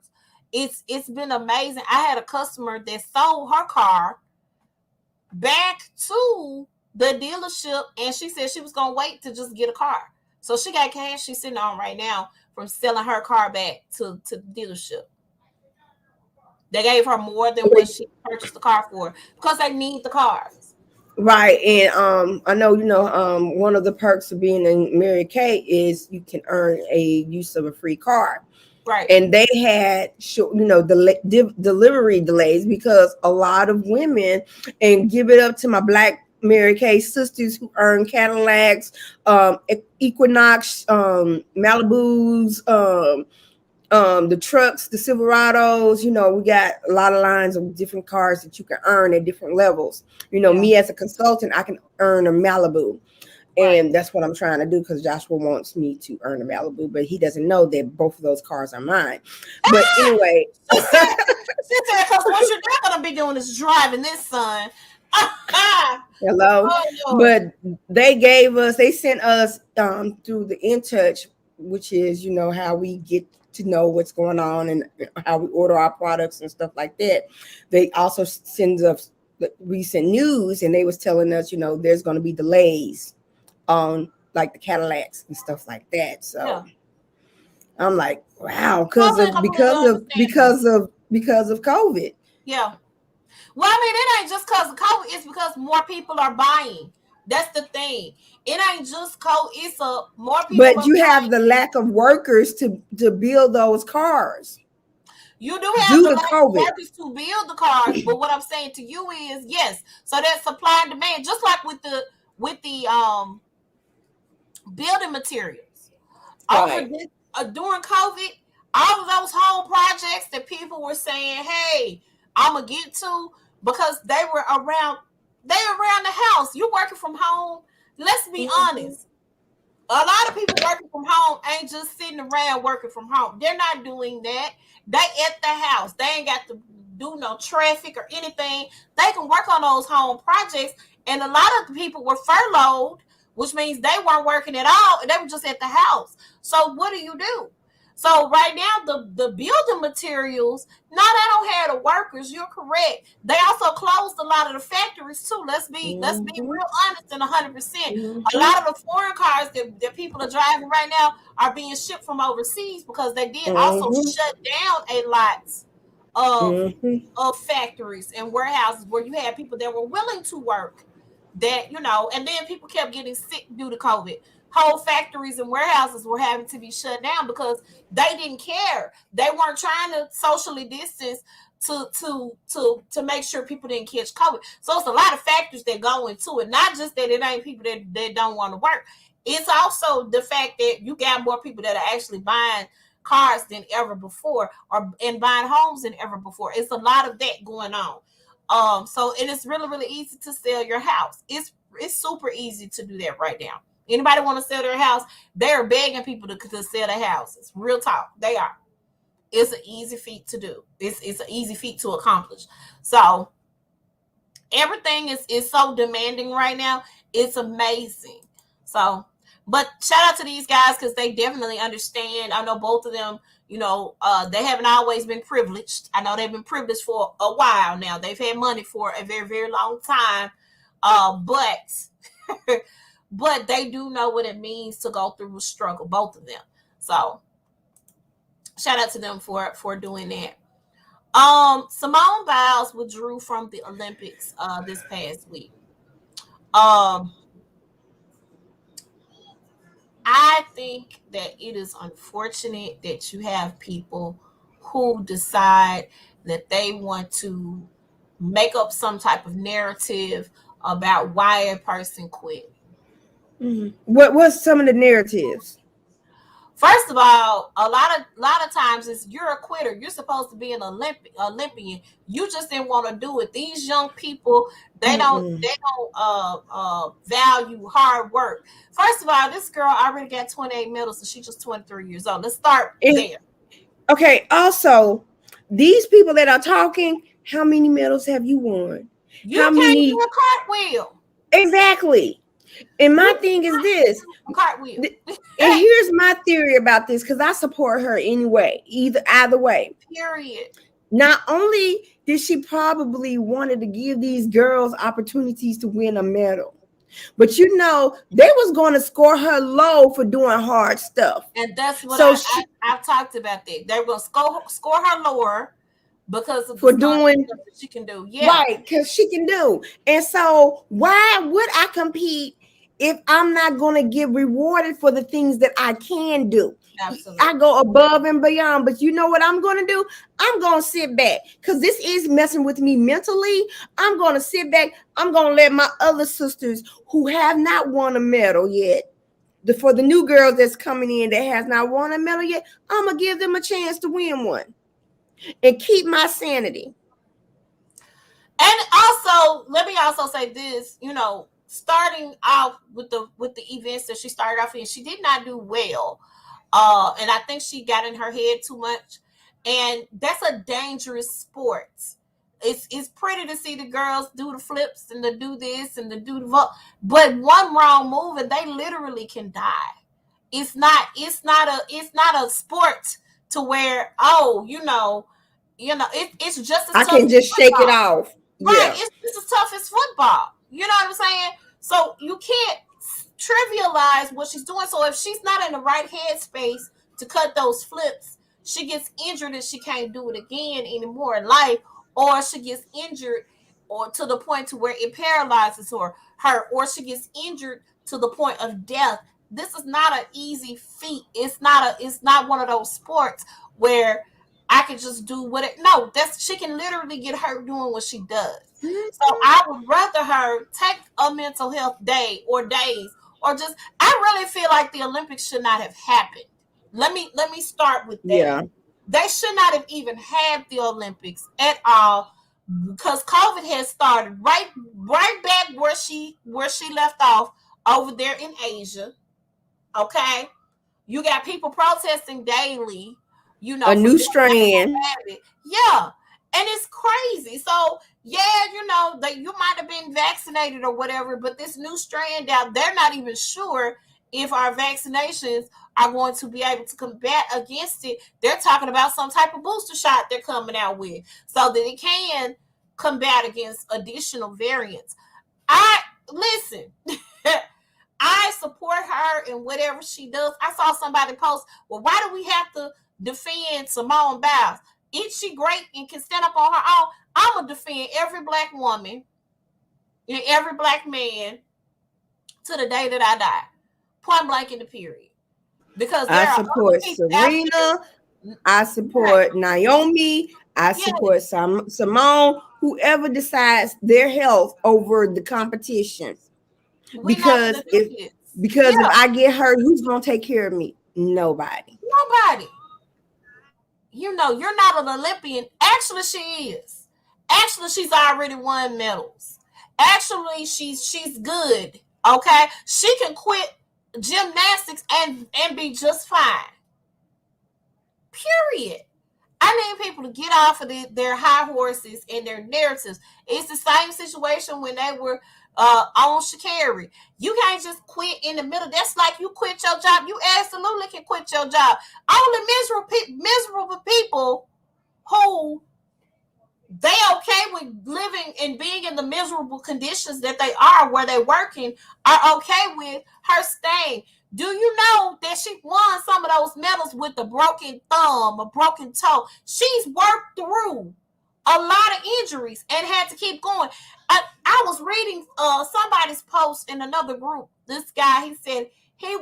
It's been amazing. I had a customer that sold her car back to the dealership, and she said she was gonna wait to just get a car. So she got cash she's sitting on right now from selling her car back to the dealership. They gave her more than what she purchased the car for because they need the cars. Right. And I know, one of the perks of being in Mary Kay is you can earn a use of a free car. Right. And they had, delivery delays because a lot of women, and give it up to my Black Mary Kay sisters who earn Cadillacs, Equinox, Malibus, the trucks, the Silverados. We got a lot of lines of different cars that you can earn at different levels. Me as a consultant, I can earn a Malibu. And that's what I'm trying to do, because Joshua wants me to earn a Malibu, but he doesn't know that both of those cars are mine. But anyway, she said, because what you're not going to be doing is driving this, son. Hello. Oh, but they sent us through the InTouch, which is, how we get to know what's going on and how we order our products and stuff like that. They also send us recent news, and they was telling us, there's going to be delays on like the Cadillacs and stuff like that. So I'm like, wow, because of COVID. Yeah. Well, I mean, it ain't just because of COVID. It's because more people are buying. That's the thing. It ain't just COVID. It's more people. But you have the lack of workers to build those cars. You do have the lack of workers to build the cars. But what I'm saying to you is, yes. So that's supply and demand, just like with the building materials. Right. During COVID, all of those home projects that people were saying, hey, I'm going to get to, because they were around the house. You're working from home. Let's be honest. A lot of people working from home ain't just sitting around working from home. They're not doing that. They at the house. They ain't got to do no traffic or anything. They can work on those home projects. And a lot of the people were furloughed, which means they weren't working at all. They were just at the house. So what do? So right now, the building materials, they don't have the workers. You're correct. They also closed a lot of the factories too. Let's be real honest and 100%. A lot of the foreign cars that people are driving right now are being shipped from overseas, because they did also shut down a lot of factories and warehouses where you had people that were willing to work. That, and then people kept getting sick due to COVID. Whole factories and warehouses were having to be shut down because they didn't care. They weren't trying to socially distance to make sure people didn't catch COVID. So it's a lot of factors that go into it. Not just that it ain't people that don't want to work. It's also the fact that you got more people that are actually buying cars than ever before, and buying homes than ever before. It's a lot of that going on. So it is really, really easy to sell your house. It's super easy to do that right now. Anybody want to sell their house? They're begging people to sell their houses. Real talk, they are. It's an easy feat to do. It's an easy feat to accomplish. So everything is so demanding right now. It's amazing. So, but shout out to these guys, because they definitely understand. I know both of them, they haven't always been privileged. I know they've been privileged for a while now. They've had money for a very, very long time. But but they do know what it means to go through a struggle, both of them. So shout out to them for doing that. Simone Biles withdrew from the Olympics this past week. Um, I think that it is unfortunate that you have people who decide that they want to make up some type of narrative about why a person quit. Mm-hmm. What's some of the narratives? First of all, a lot of times it's you're a quitter. You're supposed to be an Olympian. You just didn't want to do it. These young people, they don't value hard work. First of all, this girl already got 28 medals and she's just 23 years old. Let's start there. Okay. Also, these people that are talking, how many medals have you won? You can't do a cartwheel. Exactly. And my thing is this. Cartwheel. And here's my theory about this, because I support her anyway, either way. Period. Not only did she probably wanted to give these girls opportunities to win a medal, but they was going to score her low for doing hard stuff. And that's what I've talked about that. They were going to score her lower because of for doing what she can do. Yeah. Right, because she can do. And so why would I compete if I'm not going to get rewarded for the things that I can do? Absolutely. I go above and beyond, but you know what I'm going to do? I'm going to sit back because this is messing with me mentally. I'm going to sit back. I'm going to let my other sisters who have not won a medal yet, for the new girls that's coming in that has not won a medal yet, I'm going to give them a chance to win one and keep my sanity. And also, let me also say this, starting off with the events that she started off in, she did not do well. And I think she got in her head too much. And that's a dangerous sport. It's pretty to see the girls do the flips and to do this and to do the vote, but one wrong move and they literally can die. It's not a sport to where it's just as I tough can just shake it off. Right, yeah. It's as tough as football. You know what I'm saying? So you can't trivialize what she's doing. So if she's not in the right headspace to cut those flips, she gets injured and she can't do it again anymore in life, or she gets injured or to the point to where it paralyzes her, or she gets injured to the point of death. This is not an easy feat. It's not one of those sports where I can just do she can literally get hurt doing what she does. Mm-hmm. So I would rather her take a mental health day or days, or just, I really feel like the Olympics should not have happened. Let me start with that. Yeah. They should not have even had the Olympics at all, because COVID has started right back where she left off over there in Asia. Okay. You got people protesting daily. A new strand. Yeah. And it's crazy. So, yeah, that you might have been vaccinated or whatever, but this new strand out, they're not even sure if our vaccinations are going to be able to combat against it. They're talking about some type of booster shot they're coming out with so that it can combat against additional variants. Listen, I support her in whatever she does. I saw somebody post, well, why do we have to defend Simone Biles? Is she great and can stand up on her own? I'm going to defend every black woman and every black man to the day that I die. Point blank in the period. Because I support Serena. I support Naomi. I support Simone. Whoever decides their health over the competition. Because if I get hurt, who's going to take care of me? Nobody. You're not an Olympian. Actually, she is. Actually, she's already won medals. Actually, she's good. Okay, she can quit gymnastics and be just fine. Period. I need people to get off of their high horses and their narratives. It's the same situation when they were on Sha'Carri. You can't just quit in the middle. That's like you quit your job. You absolutely can quit your job. Only miserable people who they okay with living and being in the miserable conditions that they are where they're working, are okay with her staying. Do you know that she won some of those medals with a broken thumb, a broken toe? She's worked through a lot of injuries and had to keep going. I was reading somebody's post in another group. This guy, he said he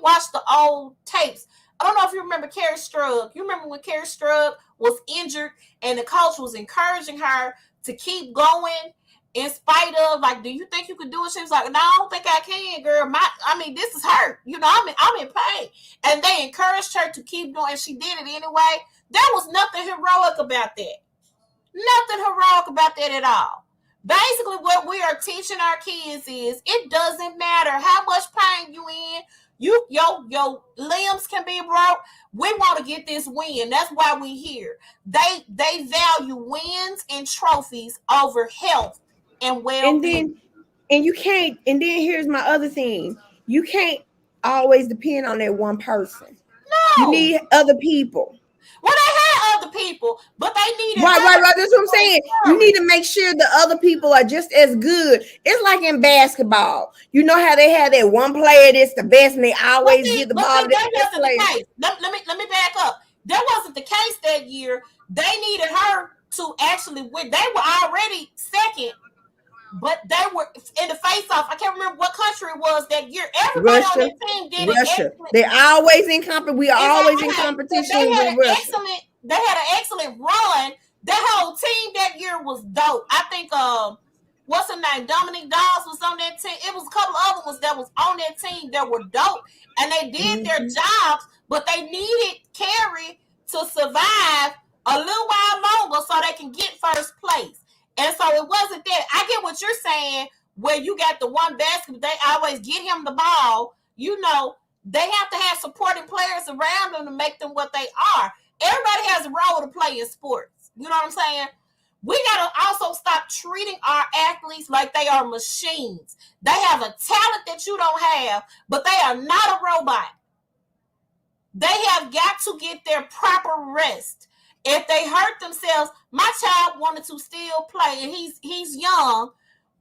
watched the old tapes. I don't know if you remember Carrie Strug. You remember when Carrie Strug was injured and the coach was encouraging her to keep going in spite of, like, do you think you could do it? She was like, no, I don't think I can, girl. This is hurt. I'm in pain. And they encouraged her to keep doing, and she did it anyway. There was nothing heroic about that. Nothing heroic about that at all. Basically, what we are teaching our kids is it doesn't matter how much pain you in. Your limbs can be broke. We want to get this win. That's why we here. They value wins and trophies over health and well-being. And you can't. And then here's my other thing: you can't always depend on that one person. No, you need other people. Well, they had other people, but they needed right. That's what I'm saying. You need to make sure the other people are just as good. It's like in basketball. You know how they have that one player that's the best, and they always get the ball to that wasn't player. The case. Let me back up. That wasn't the case that year. They needed her to actually win. They were already second, but they were in the face-off. I can't remember what country it was that year. Everybody on the team did Russia. They're always in competition. We are always in competition with Russia. They had an excellent run. That whole team that year was dope. I think what's her name? Dominique Dawes was on that team. It was a couple of other ones that was on that team that were dope, and they did their jobs, but they needed Carrie to survive a little while longer so they can get first place. And so it wasn't that. I get what you're saying, where you got the one basket, they always get him the ball. They have to have supporting players around them to make them what they are. Everybody has a role to play in sports. You know what I'm saying? We got to also stop treating our athletes like they are machines. They have a talent that you don't have, but they are not a robot. They have got to get their proper rest. If they hurt themselves, my child wanted to still play, and he's young.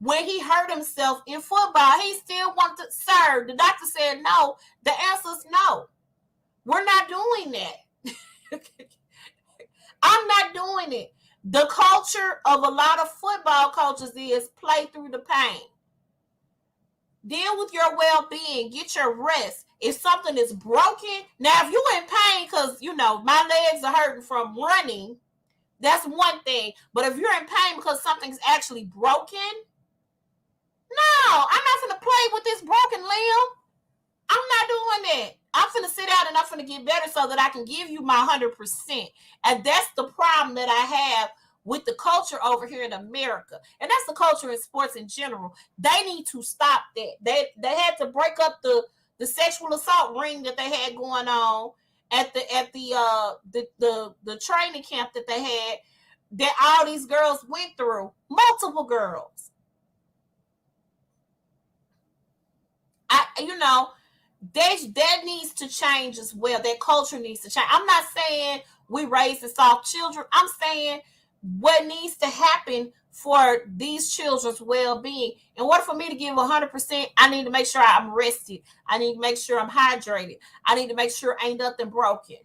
When he hurt himself in football, he still wanted to serve. The doctor said no. The answer is no. We're not doing that. I'm not doing it. The culture of a lot of football coaches is play through the pain. Deal with your well-being. Get your rest. If something is broken, now if you're in pain because, my legs are hurting from running, that's one thing. But if you're in pain because something's actually broken, no, I'm not going to play with this broken limb. I'm not doing that. I'm going to sit out and I'm going to get better so that I can give you my 100%. And that's the problem that I have with the culture over here in America. And that's the culture in sports in general. They need to stop that. They had to break up the sexual assault ring that they had going on at the training camp that they had, that all these girls went through. Multiple girls. That needs to change as well. That culture needs to change. I'm not saying we raise the soft children. I'm saying what needs to happen for these children's well-being. In order for me to give 100%, I need to make sure I'm rested. I need to make sure I'm hydrated. I need to make sure ain't nothing broken.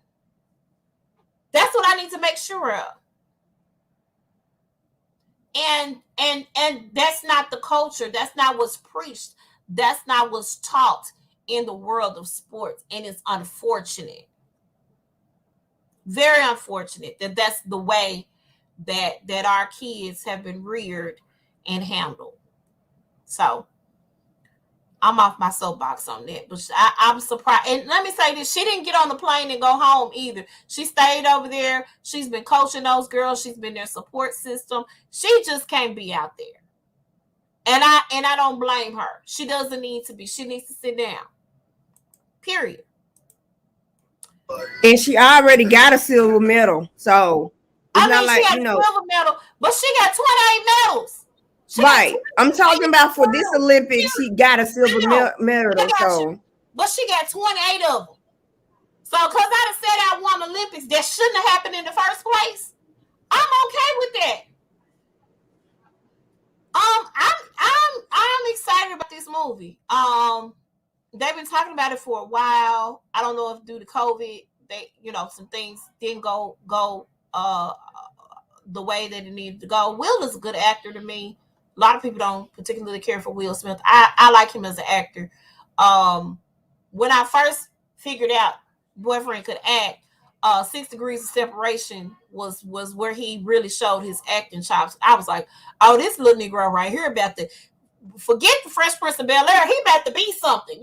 That's what I need to make sure of. And that's not the culture. That's not what's preached. That's not what's taught in the world of sports. And it's unfortunate. Very unfortunate that that's the way that our kids have been reared and handled. So I'm off my soapbox on that. But I'm surprised. And let me say this. She didn't get on the plane and go home either. She stayed over there. She's been coaching those girls. She's been their support system. She just can't be out there. And I don't blame her. She doesn't need to be. She needs to sit down. Period. And she already got a silver medal. So it's not like, she got a silver medal, but she got 28 medals. Right. I'm talking about for this Olympics, she got a silver medal. But she got 28 of them. So because I said I won Olympics, that shouldn't have happened in the first place. I'm okay with that. I'm excited about this movie. They've been talking about it for a while. I don't know if due to COVID, some things didn't go the way that it needed to go. Will is a good actor to me. A lot of people don't particularly care for Will Smith. I like him as an actor. When I first figured out Boyfriend could act, 6 Degrees of Separation was where he really showed his acting chops. I was like, oh, this little Negro right here about to forget the Fresh Prince of Bel-Air. He about to be something,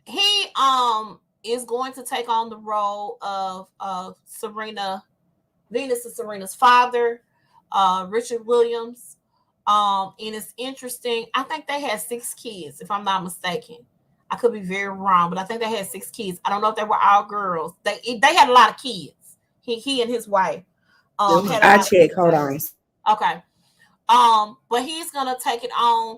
He is going to take on the role of Serena, Venus and Serena's father, Richard Williams. And it's interesting. I think they had 6 kids, if I'm not mistaken. I could be very wrong, but I think they had 6 kids. I don't know if they were all girls. They had a lot of kids. He and his wife. I check. Hold on. Okay. But he's gonna take it on.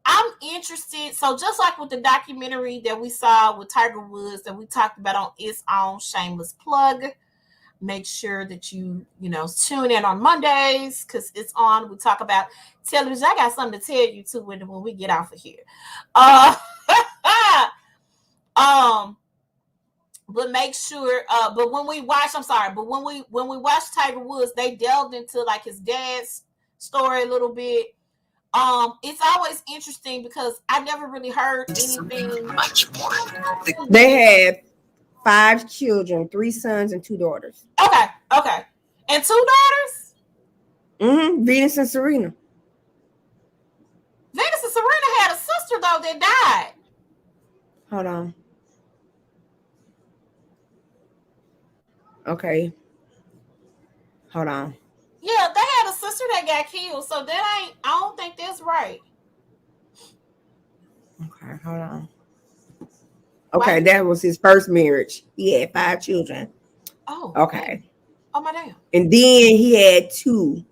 I'm interested. So just like with the documentary that we saw with Tiger Woods that we talked about on its own, shameless plug. Make sure that you tune in on Mondays because it's on. We talk about television. I got something to tell you too when we get off of here. But make sure. But when we watch, when we watch Tiger Woods, they delved into like his dad's story a little bit. It's always interesting because I never really heard anything much more. They have 5 children, 3 sons and 2 daughters. Okay. And 2 daughters? Venus and Serena. Venus and Serena had a sister, though, that died. Hold on. Okay. Hold on. Yeah, they had a sister that got killed, so I don't think that's right. Okay, hold on. Okay, that was his first marriage. He had 5 children. Oh. Okay. Oh, my damn. And then he had 2.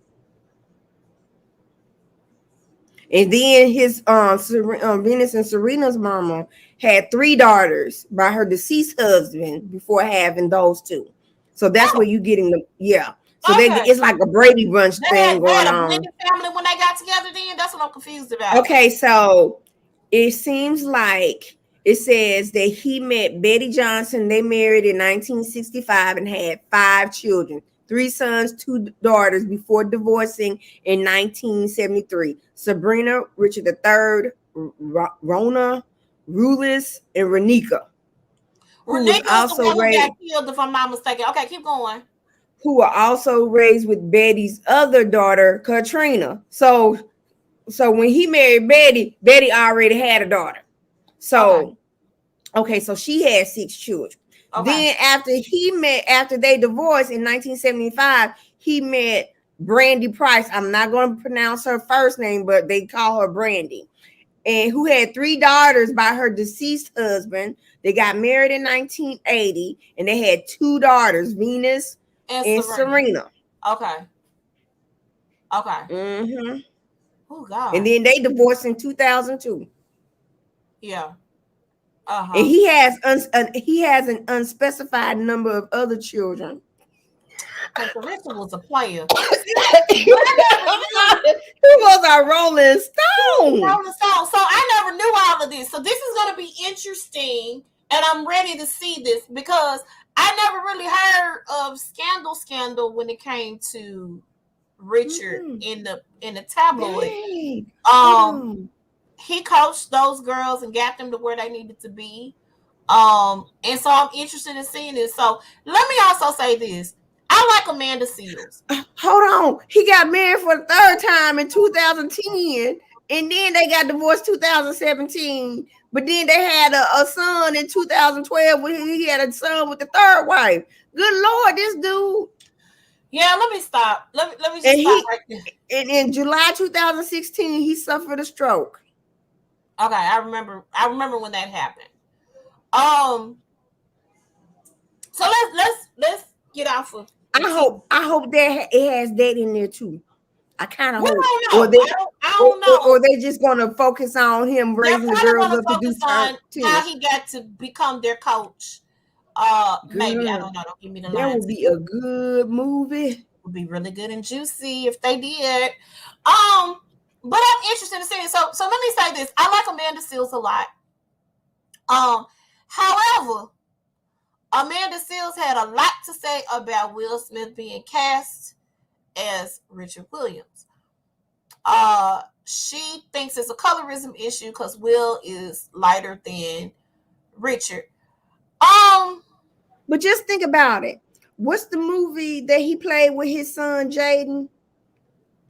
And then his Venus and Serena's mama had 3 daughters by her deceased husband before having those 2. So that's where you getting them. Yeah. So it's like a Brady Bunch thing going on. Family when they got together then? That's what I'm confused about. Okay, so it seems like it says that he met Betty Johnson. They married in 1965 and had 5 children, 3 sons, 2 daughters before divorcing in 1973. Sabrina, Richard III, Rona, Rulis, and Renika. Renika's also the one who got killed, if I'm not mistaken. Okay, keep going. Who were also raised with Betty's other daughter, Katrina. So when he married Betty, Betty already had a daughter. So, okay, so she had 6 children. Okay. Then after they divorced in 1975, he met Brandy Price. I'm not going to pronounce her first name, but they call her Brandy. And who had 3 daughters by her deceased husband. They got married in 1980, and they had 2 daughters, Venus and Serena. Okay. Mm-hmm. Oh God. And then they divorced in 2002. Yeah. And he has an unspecified number of other children. Richard was a player. He was a Rolling Stone. So I never knew all of this. So this is going to be interesting, and I'm ready to see this because I never really heard of scandal when it came to Richard in the tabloid. Hey. He coached those girls and got them to where they needed to be. And so I'm interested in seeing this. So let me also say this. I like Amanda Seales. Hold on. He got married for the 3rd time in 2010. And then they got divorced 2017. But then they had a son in 2012. He had a son with the 3rd wife. Good Lord, this dude. Yeah, let me stop. Let me just stop right there. And in July 2016, he suffered a stroke. Okay, I remember when that happened. So let's get off of. I hope that it has that in there too. I kind of hope. I don't know. Or they just gonna focus on him raising the girls up to do on how he got to become their coach. Maybe, I Girl, don't know. Don't give me the that line. would be a good movie. It would be really good and juicy if they did. But I'm interested in seeing it. So let me say this. I like Amanda Seales a lot. However, Amanda Seales had a lot to say about Will Smith being cast as Richard Williams. She thinks it's a colorism issue because Will is lighter than Richard. But just think about it. What's the movie that he played with his son Jaden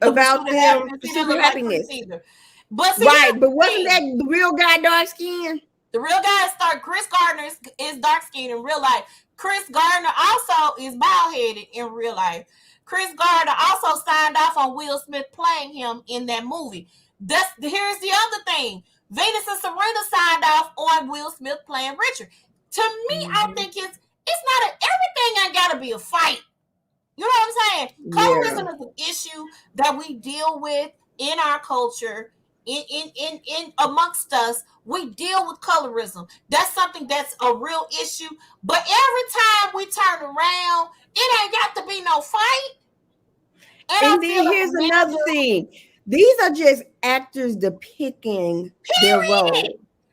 about them? Pursuit of Happiness. But see, right, but wasn't that the real guy dark skin? The real guy Chris Gardner is dark skinned in real life. Chris Gardner also is bald headed in real life. Chris Gardner also signed off on Will Smith playing him in that movie. Here's the other thing. Venus and Serena signed off on Will Smith playing Richard. To me, I think it's not everything ain't gotta be a fight. You know what I'm saying? Colorism is an issue that we deal with in our culture, in amongst us. We deal with colorism. That's something that's a real issue. But every time we turn around, it ain't got to be no fight. And then here's another thing. These are just actors depicting their role.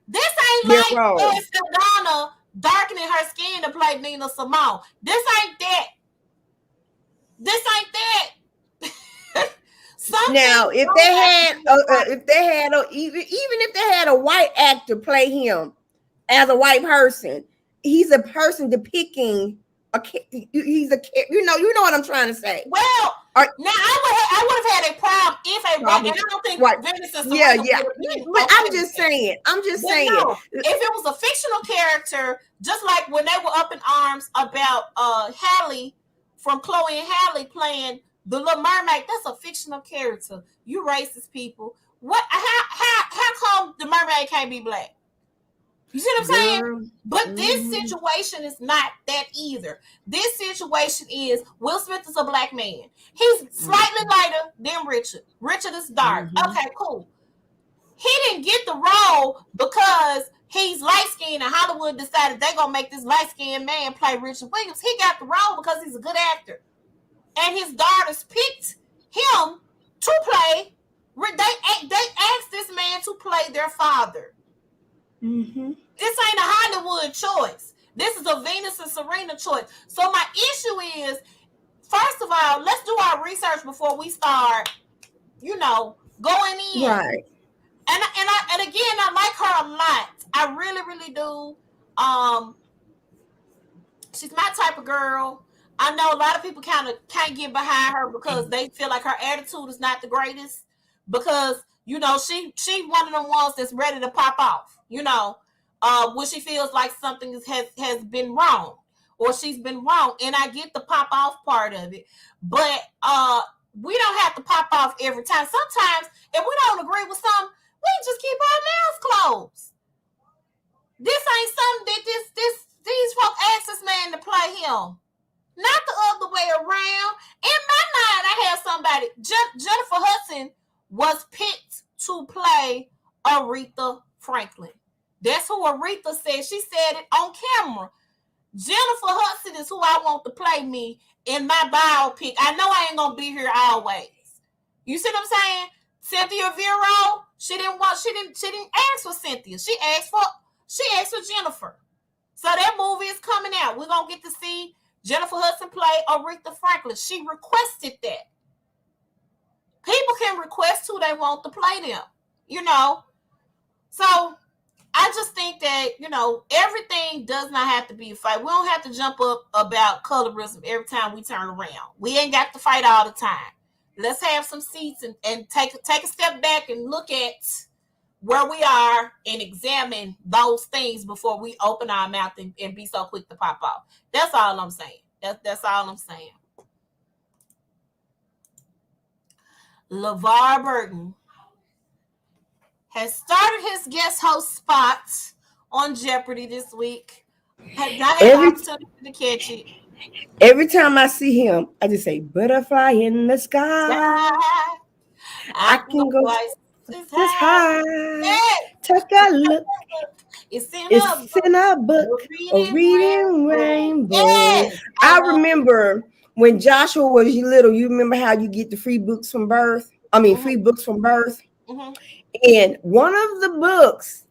This ain't like Donna darkening her skin to play Nina Simone. This ain't that. Now, if they had a white actor play him as a white person, he's a person depicting you know what I'm trying to say. Well, now I would have had a problem if and I don't think Venus and Serena but I'm just saying. No, if it was a fictional character, just like when they were up in arms about Halle from Chloe and Halle playing the Little Mermaid, that's a fictional character. You racist people. What? How come the mermaid can't be black? You see what I'm saying? But this situation is not that either. This situation is Will Smith is a black man. He's slightly lighter than Richard. Richard is dark. Okay, cool. He didn't get the role because he's light-skinned and Hollywood decided they're going to make this light-skinned man play Richard Williams. He got the role because he's a good actor. And his daughters picked him to play. They asked this man to play their father. This ain't a Hollywood choice. This is a Venus and Serena choice. So my issue is, first of all, let's do our research before we start, going in. Right. And again, I like her a lot. I really, really do. She's my type of girl. I know a lot of people kind of can't get behind her because they feel like her attitude is not the greatest. Because, she one of them ones that's ready to pop off, when she feels like something has been wrong or she's been wrong. And I get the pop off part of it. But we don't have to pop off every time. Sometimes if we don't agree with something, we just keep our mouths closed. This ain't something that these folks asked this man to play him. Not the other way around. In my mind, I have somebody, Jennifer Hudson was picked to play Aretha Franklin. That's who Aretha said. She said it on camera. Jennifer Hudson is who I want to play me in my biopic. I know I ain't gonna be here always. You see what I'm saying? Cynthia Vero, she didn't ask for Cynthia. She asked for Jennifer. So that movie is coming out. We're gonna get to see Jennifer Hudson play Aretha Franklin. She requested that. People can request who they want to play them, So I just think that, everything does not have to be a fight. We don't have to jump up about colorism every time we turn around. We ain't got to fight all the time. Let's have some seats and take a step back and look at where we are and examine those things before we open our mouth and be so quick to pop off. That's all I'm saying. That's all I'm saying. LeVar Burton has started his guest host spot on Jeopardy this week. Has not had the opportunity to catch it. Every time I see him, I just say, butterfly in the sky. I can go twice. It's It's high. high. Yes. Take a look. It's in a It's book. in a We're book of reading reading rainbow. rainbow. Yes. I I love remember when Joshua was little. You remember how you get the free books from birth? I mean, it. free books from birth. Hmm. And one of the books,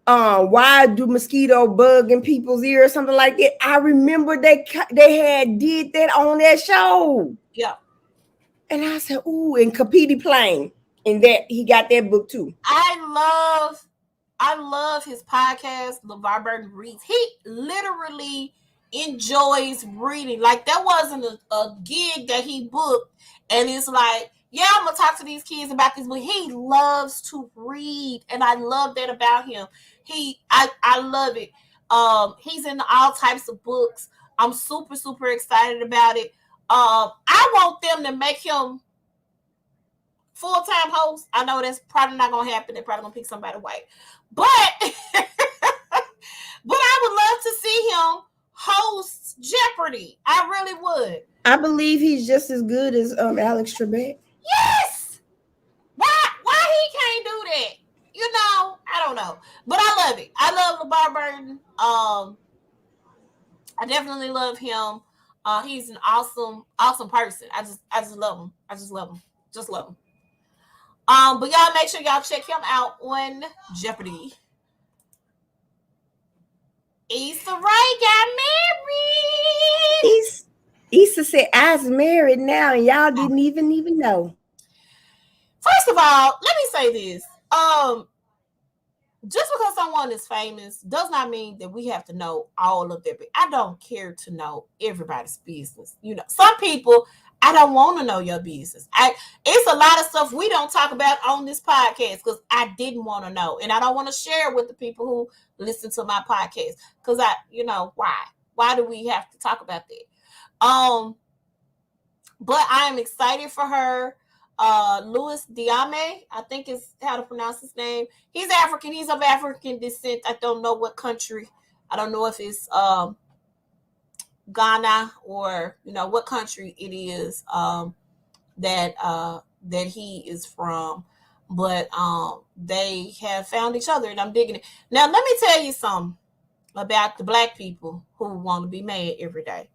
why do mosquito bug in people's ear or something like that? I remember they had did that on that show, Yeah. and I said, "Ooh!" And Kapiti Plain, and that he got that book too. I love his podcast, LeVar Burton Reads. He literally enjoys reading. Like that wasn't a gig that he booked, and it's like, yeah, I'm gonna talk to these kids about this, but he loves to read, and I love that about him. I love it. He's in all types of books. I'm super super excited about it. I want them to make him full-time host. I know that's probably not gonna happen. They're probably gonna pick somebody white, but but I would love to see him host Jeopardy. I really would. I believe he's just as good as Alex Trebek. Yes. Why he can't do that? You know, I don't know, but I love it. I love LeVar Burton. I definitely love him. He's an awesome person. I just love him. I just love him. Just love him. But y'all make sure y'all check him out on Jeopardy. Issa Rae got married. Issa said, "I's married now, and y'all didn't even know." First of all, let me say this. Just because someone is famous does not mean that we have to know all of their. I don't care to know everybody's business. You know, some people I don't want to know your business. It's a lot of stuff we don't talk about on this podcast because I didn't want to know, and I don't want to share with the people who listen to my podcast because why? Why do we have to talk about that? But I am excited for her. Louis Diame, I think is how to pronounce his name. He's African. He's of African descent. I don't know what country. I don't know if it's Ghana or what country it is that he is from. But they have found each other, and I'm digging it. Now, let me tell you something about the black people who want to be mad every day.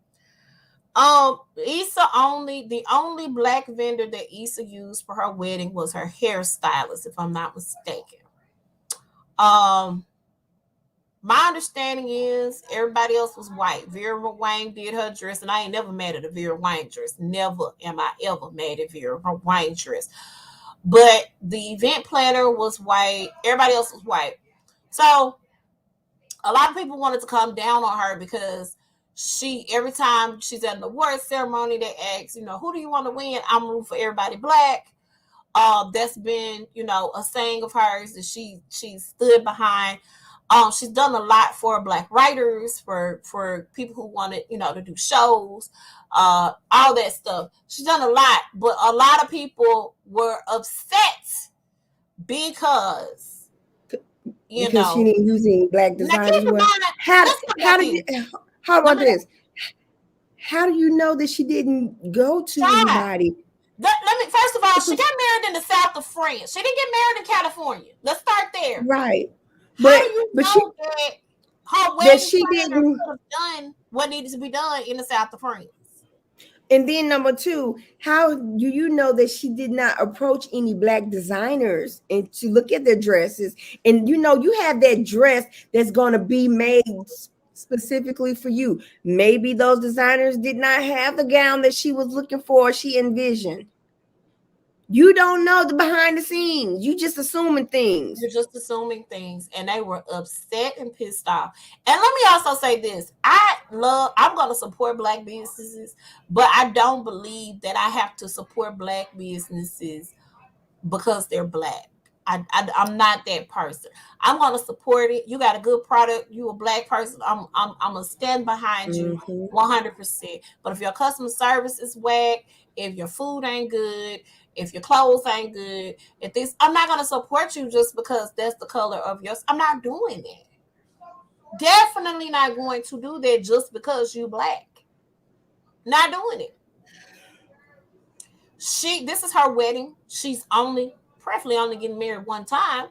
The only black vendor that Issa used for her wedding was her hairstylist, if I'm not mistaken. Um, my understanding is everybody else was white. Vera Wang did her dress, and I ain't never mad at a Vera Wang dress. Never am I ever mad at Vera Wang dress. But the event planner was white. Everybody else was white. So a lot of people wanted to come down on her because every time she's at an award ceremony, they ask, who do you want to win? I'm rooting for everybody black. That's been, a saying of hers that she stood behind. She's done a lot for black writers, for people who wanted, to do shows, all that stuff. She's done a lot, but a lot of people were upset because she didn't use any black designers. Well, how about this? How do you know that she didn't go to anybody? Let me first of all, she got married in the south of France. She didn't get married in California. Let's start there. Right. How do you know that her wedding planner could have done what needed to be done in the south of France? And then number two, how do you know that she did not approach any black designers and to look at their dresses? And you have that dress that's going to be made specifically for you. Maybe those designers did not have the gown that she was looking for, she envisioned. You don't know the behind the scenes. You just assuming things. You're just assuming things, and they were upset and pissed off. And let me also say this: I'm going to support black businesses, but I don't believe that I have to support black businesses because they're black. I'm not that person. I'm going to support it. You got a good product. You a black person. I'm gonna stand behind you 100%. But if your customer service is whack, if your food ain't good, if your clothes ain't good, I'm not going to support you just because that's the color of yours. I'm not doing that. Definitely not going to do that just because you black. Not doing it. This is her wedding. She's preferably only getting married one time.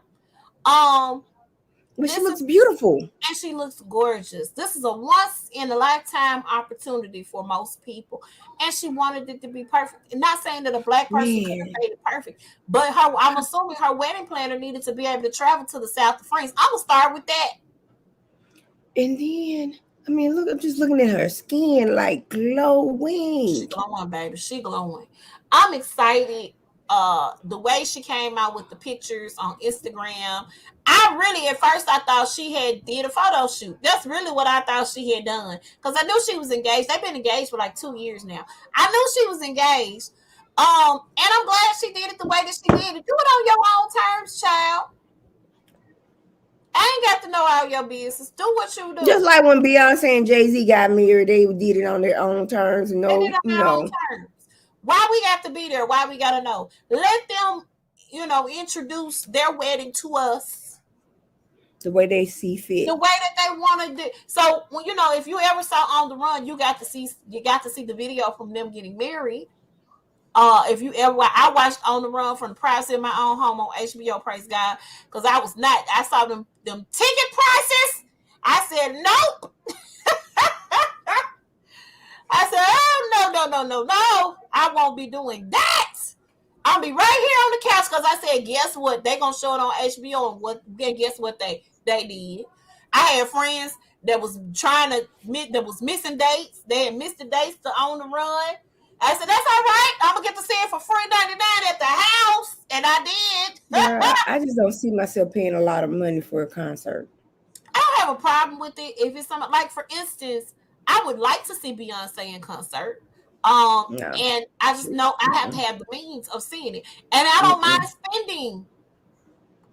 But she looks beautiful. And she looks gorgeous. This is a once in a lifetime opportunity for most people. And she wanted it to be perfect. And not saying that a black person could have made it perfect, but I'm assuming her wedding planner needed to be able to travel to the south of France. I'm gonna start with that. And then, I mean, look, I'm just looking at her skin, like glowing. She glowing, baby. She glowing. I'm excited. The way she came out with the pictures on Instagram. I really, at first, I thought she had did a photo shoot. That's really what I thought she had done. Because I knew she was engaged. They've been engaged for like 2 years now. I knew she was engaged. And I'm glad she did it the way that she did it. Do it on your own terms, child. I ain't got to know all your business. Do what you do. Just like when Beyonce and Jay-Z got married, they did it on their own terms. No, they did it on their own terms. Why we got to be there? Why we got to know? Let them, introduce their wedding to us. The way they see fit. The way that they want to do. So, if you ever saw On the Run, you got to see the video from them getting married. I watched On the Run from the privacy of my own home on HBO, praise God, because I saw them ticket prices. I said, nope. I said, oh, no. I won't be doing that. I'll be right here on the couch because I said, guess what? They're going to show it on HBO and guess what they did? I had friends that was missing dates. They had missed the dates to On the Run. I said, that's all right. I'm going to get to see it for free $99 at the house. And I did. Girl, I just don't see myself paying a lot of money for a concert. I don't have a problem with it. If it's something like, for instance, I would like to see Beyonce in concert. No. And I just know I have to have the means of seeing it. And I don't mind spending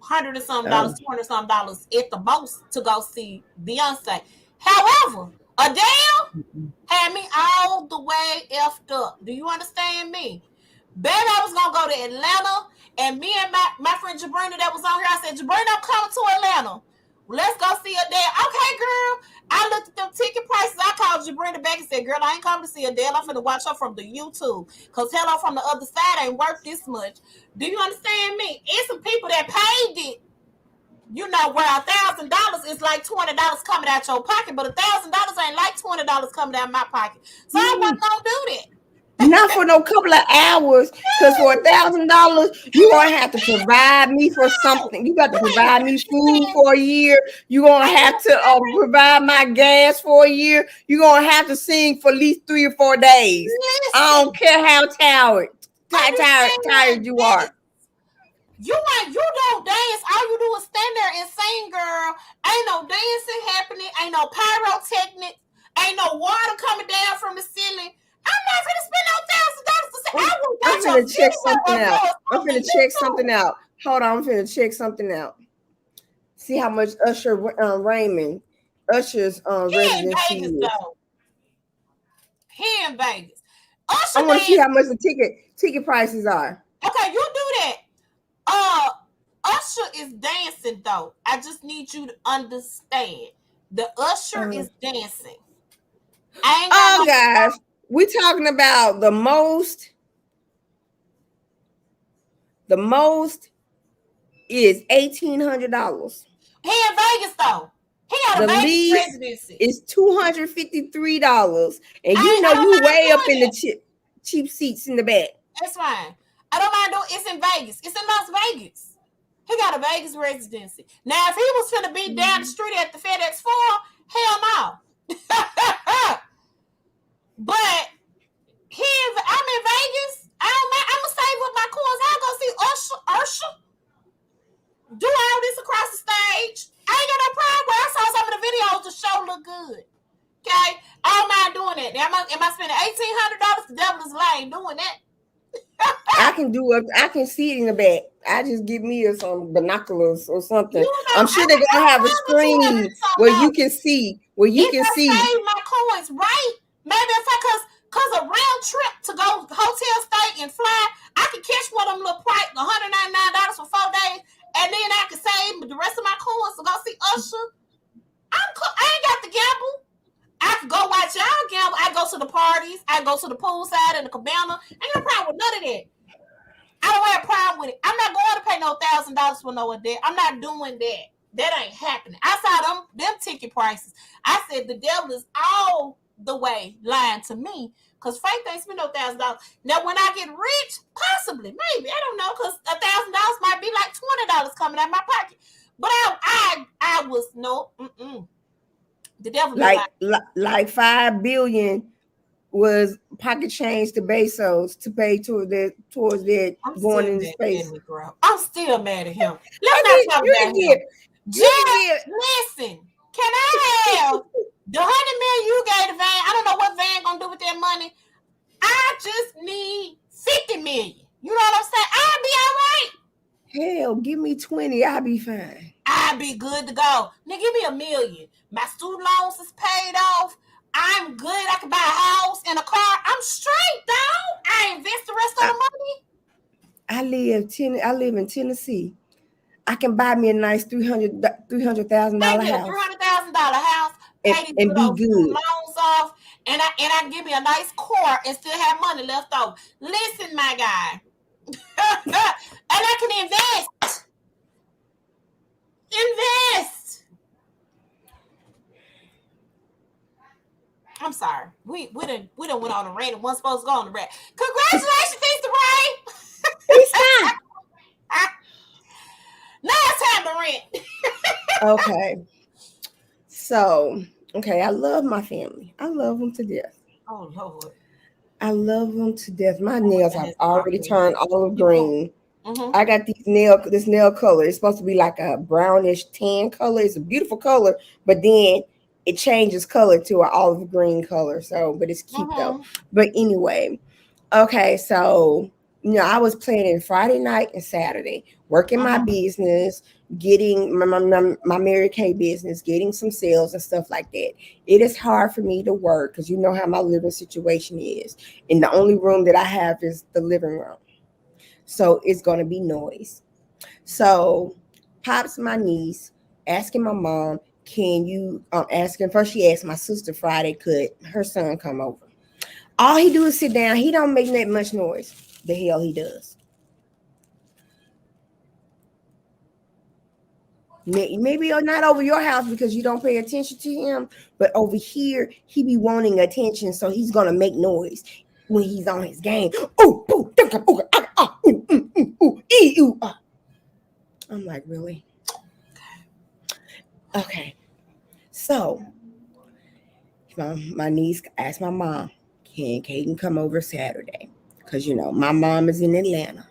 $100 and some dollars, $200 and some dollars at the most to go see Beyonce. However, Adele had me all the way effed up. Do you understand me? Baby, I was going to go to Atlanta, and me and my friend Jabrina that was on here, I said, Jabrina, I'm coming to Atlanta. Let's go see Adele. Okay, girl. I looked at them ticket prices. I called Jabrina back and said, girl, I ain't coming to see Adele. I'm finna watch her from the YouTube. Because Hello from the Other Side ain't worth this much. Do you understand me? It's some people that paid it. Where $1,000 is like $20 coming out your pocket, but $1,000 ain't like $20 coming out my pocket. So I wasn't gonna do that. Not for no couple of hours, because for $1,000, you're gonna have to provide me for something. You got to provide me food for a year. You're gonna have to provide my gas for a year. You're gonna have to sing for at least 3 or 4 days. Listen, I don't care how tired you are. You don't dance. All you do is stand there and sing, girl. Ain't no dancing happening. Ain't no pyrotechnics. Ain't no water coming down from the ceiling. I'm not gonna spend no $1,000 to say. I'm gonna check something out. I'm gonna check something out. Hold on, I'm gonna check something out. See how much Usher's residency is. He in Vegas. I want to see how much the ticket prices are. Okay, you do that. Usher is dancing though. I just need you to understand. The Usher is dancing. Guys, we're talking about the most. The most is $1,800. He in Vegas though. He got a Vegas residency. It's $253, and you way up in the cheap seats in the back. That's fine. I don't mind doing. It's in Vegas. It's in Las Vegas. He got a Vegas residency. Now, if he was finna be down the street at the FedEx Forum, hell no. But I'm in Vegas. I'm gonna save up my coins. I'll go see Usher do all this across the stage. I ain't got no problem. I saw some of the videos. The show look good. Okay, I don't mind doing that. Now, am I spending $1,800? The devil is lying doing that. I can see it in the back. I just give me some binoculars or something. I'm sure they're gonna have a screen where you can see. Save my coins, right? Maybe cause a round trip to go hotel stay and fly, I can catch one of them little price, $199 for 4 days, and then I can save the rest of my coins to go see Usher. I ain't got to gamble. I can go watch y'all gamble. I go to the parties. I go to to the poolside and the cabana. Ain't no problem with none of that. I don't have a problem with it. I'm not going to pay no $1,000 for no debt. I'm not doing that. That ain't happening. I saw them ticket prices. I said the devil is all the way lying to me because Faith ain't spend no $1,000. Now, when I get rich, possibly, maybe, I don't know, because $1,000 might be like $20 coming out of my pocket. But I was no, the devil like $5 billion was pocket change to Bezos to pay towards that going into space. I'm still mad at him. Let's not talk about him. Just listen. Can I have the $100 million you gave the van? I don't know what van gonna do with that money. I just need $50 million. You know what I'm saying? I'll be all right. Hell, give me 20. I'll be fine. I'll be good to go. Now give me $1 million. My student loans is paid off. I'm good. I can buy a house and a car. I'm straight, dog. I invest the rest of the money. I live in Tennessee. I can buy me a nice $300,000 house. $300,000 house. And be good. Loans off, and I can give me a nice car and still have money left over. Listen, my guy, and I can invest. I'm sorry. We done went on a rant and wasn't supposed to go on the rant. Congratulations, Mr. Ray. It's time. Now it's time to rant. Okay. So, I love my family. I love them to death. Oh, Lord. I love them to death. My nails have already turned olive green. I got this nail color. It's supposed to be like a brownish tan color. It's a beautiful color, but then it changes color to an olive green color. So, but it's cute though. But anyway, okay. So, I was planning Friday night and Saturday, working my business, getting my Mary Kay business, getting some sales and stuff like that. It is hard for me to work because you know how my living situation is. And the only room that I have is the living room. So it's going to be noise. So pops my niece, asking my mom, can you, asking first she asked my sister Friday, could her son come over? All he do is sit down. He don't make that much noise. The hell he does. Maybe not over your house because you don't pay attention to him, but over here he be wanting attention, so he's gonna make noise when he's on his game. I'm like, really? Okay. So my niece asked my mom, can Kaden come over Saturday? Because my mom is in Atlanta.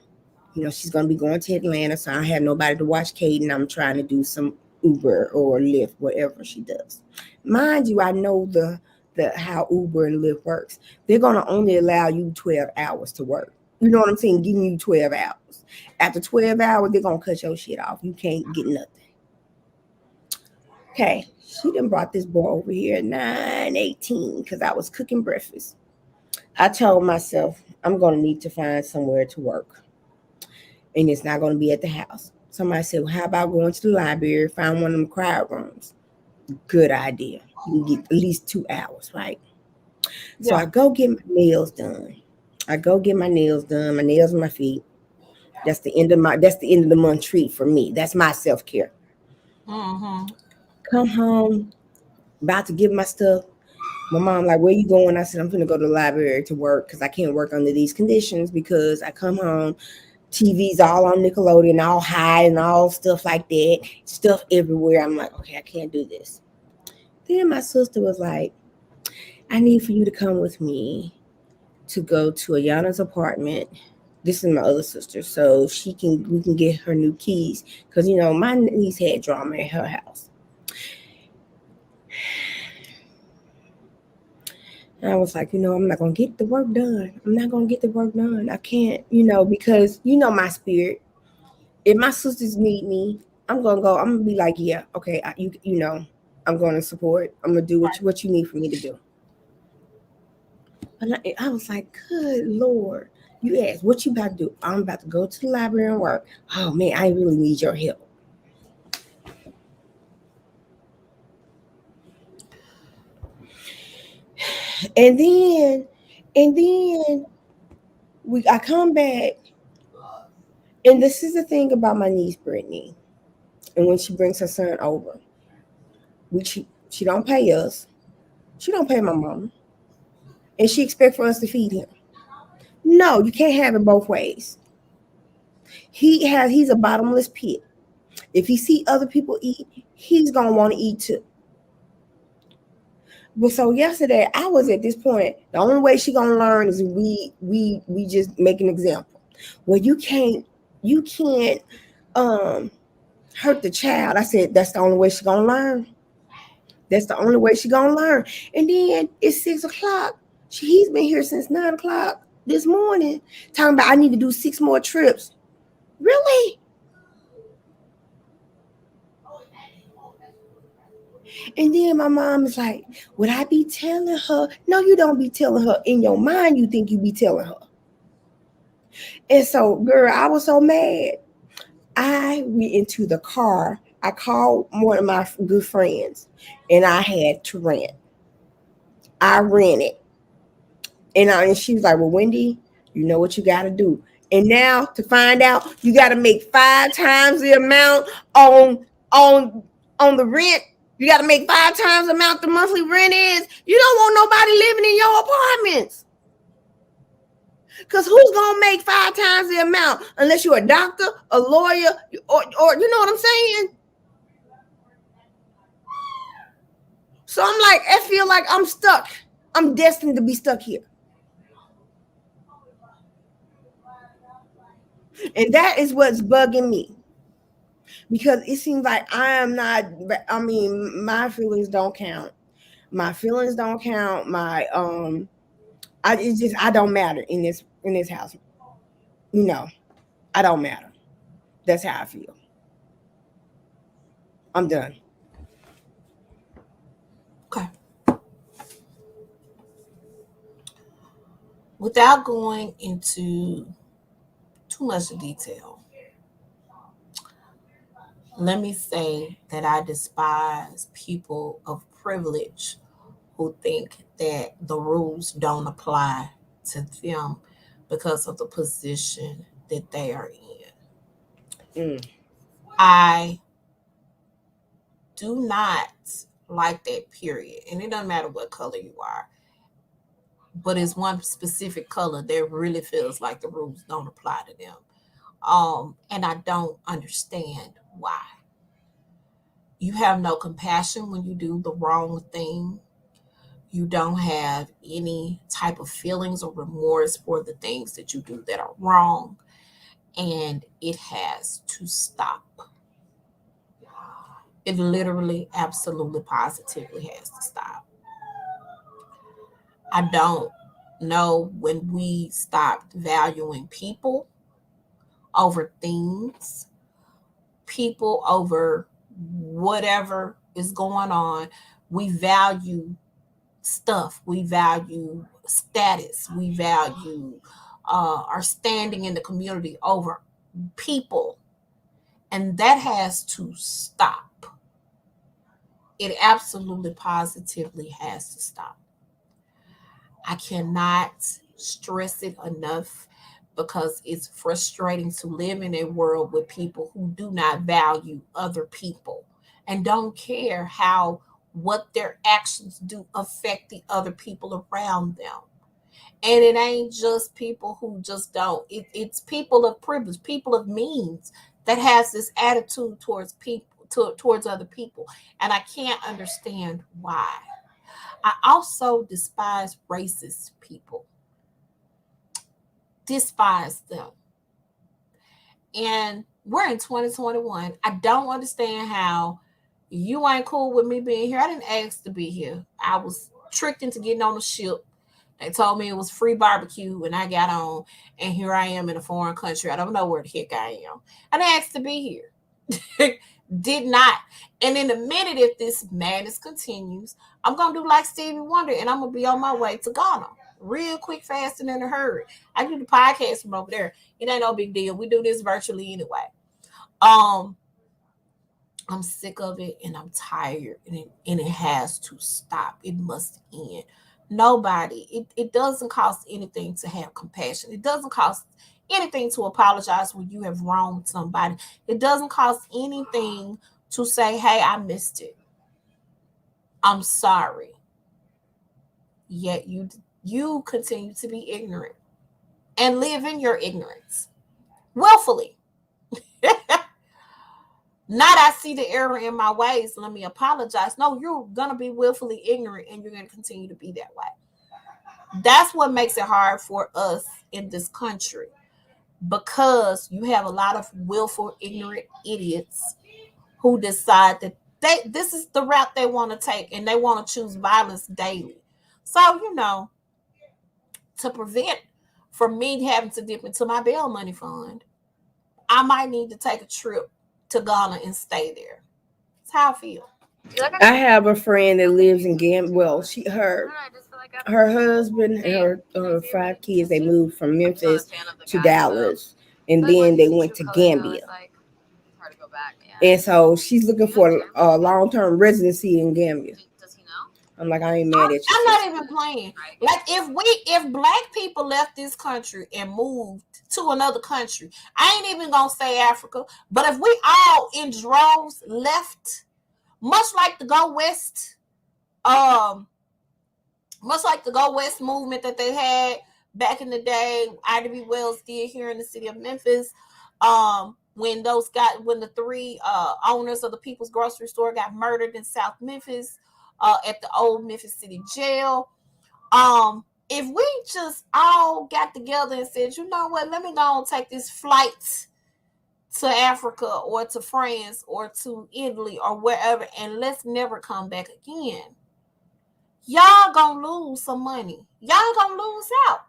She's going to be going to Atlanta, so I don't have nobody to watch Kaden. I'm trying to do some Uber or Lyft, whatever she does. Mind you, I know the how Uber and Lyft works. They're going to only allow you 12 hours to work. You know what I'm saying? Giving you 12 hours. After 12 hours, they're going to cut your shit off. You can't get nothing. Okay, she done brought this boy over here at 9:18 because I was cooking breakfast. I told myself I'm going to need to find somewhere to work. And it's not going to be at the house. Somebody said, well, how about going to the library, find one of them crowd rooms? Good idea. You can get at least 2 hours, right? Yeah. So I go get my nails done. My nails on my feet. That's the end of the month treat for me. That's my self-care. Come home, about to give my stuff. My mom like, where you going? I said, I'm going to go to the library to work because I can't work under these conditions because I come home. TV's all on Nickelodeon, all high and all stuff like that. Stuff everywhere. I'm like, okay, I can't do this. Then my sister was like, I need for you to come with me to go to Ayana's apartment. This is my other sister. So we can get her new keys. Because, my niece had drama at her house. And I was like, I'm not going to get the work done. I can't, because my spirit. If my sisters need me, I'm going to go. I'm going to be like, yeah, okay, I'm going to support. I'm going to do what you need for me to do. But I was like, good Lord. You asked, what you about to do? I'm about to go to the library and work. Oh, man, I really need your help. And then And then I come back, and this is the thing about my niece Brittany. And when she brings her son over, she don't pay us. She don't pay my mom, and she expect for us to feed him. No, you can't have it both ways. He's a bottomless pit. If he see other people eat, he's gonna want to eat too. But so yesterday, I was at this point. The only way she gonna learn is we just make an example. Well, you can't um hurt the child. I said that's the only way she gonna learn. That's the only way she gonna learn. And then it's 6 o'clock. He's been here since 9 o'clock this morning, talking about I need to do 6 more trips. Really? And then my mom is like, would I be telling her? No, you don't be telling her. In your mind, you think you be telling her. And so, girl, I was so mad. I went into the car. I called one of my good friends, and I had to rent. I rented. And she was like, well, Wendy, you know what you got to do. And now to find out, you got to make 5 times the amount on on the rent. You got to make 5 times the amount the monthly rent is. You don't want nobody living in your apartments. Because who's going to make 5 times the amount unless you're a doctor, a lawyer, or you know what I'm saying? So I'm like, I feel like I'm stuck. I'm destined to be stuck here. And that is what's bugging me. Because it seems like my feelings don't count. My feelings don't count. I don't matter in this house. I don't matter. That's how I feel. I'm done. Okay. Without going into too much detail, let me say that I despise people of privilege who think that the rules don't apply to them because of the position that they are in. Mm. I do not like that, period. And it doesn't matter what color you are, but it's one specific color that really feels like the rules don't apply to them. And I don't understand why. You have no compassion when you do the wrong thing. You don't have any type of feelings or remorse for the things that you do that are wrong. And it has to stop. It literally, absolutely, positively has to stop. I don't know when we stopped valuing people over things, people over whatever is going on. We value stuff, we value status, we value our standing in the community over people. And that has to stop. It absolutely positively has to stop. I cannot stress it enough because it's frustrating to live in a world with people who do not value other people and don't care how what their actions do affect the other people around them. And it ain't just people who just don't. It's people of privilege, people of means that has this attitude towards people, towards other people, and I can't understand why. I also despise racist people. Despise them. And we're in 2021. I don't understand how you ain't cool with me being here. I didn't ask to be here. I was tricked into getting on the ship. They told me it was free barbecue, and I got on, and here I am in a foreign country. I don't know where the heck I am. I didn't ask to be here. Did not. And in a minute, if this madness continues, I'm gonna do like Stevie Wonder, and I'm gonna be on my way to Ghana, real quick, fast, and in a hurry. I do the podcast from over there. It ain't no big deal. We do this virtually anyway. Um, I'm sick of it, and I'm tired, and it has to stop. It must end. Nobody. It doesn't cost anything to have compassion. It doesn't cost anything to apologize when you have wronged somebody. It doesn't cost anything to say, hey, I missed it. I'm sorry. Yet you continue to be ignorant and live in your ignorance willfully. Not I see the error in my ways, let me apologize. No, you're gonna be willfully ignorant and you're gonna continue to be that way. That's what makes it hard for us in this country, because you have a lot of willful, ignorant idiots who decide that this is the route they want to take and they want to choose violence daily. So, to prevent from me having to dip into my bail money fund, I might need to take a trip to Ghana and stay there. That's how I feel. I have a friend that lives in Well, her husband and her 5 kids, they moved from Memphis to Dallas, and then they went to Gambia. And so she's looking for a long-term residency in Gambia. I'm like, I ain't mad at you. I'm not even playing. Like, if black people left this country and moved to another country, I ain't even gonna say Africa, but if we all in droves left, much like the Go West, movement that they had back in the day, Ida B. Wells did here in the city of Memphis, when the 3 owners of the People's Grocery Store got murdered in South Memphis, at the old Memphis City Jail. If we just all got together and said, you know what, let me go and take this flight to Africa or to France or to Italy or wherever, and let's never come back again, y'all gonna lose some money. Y'all gonna lose out.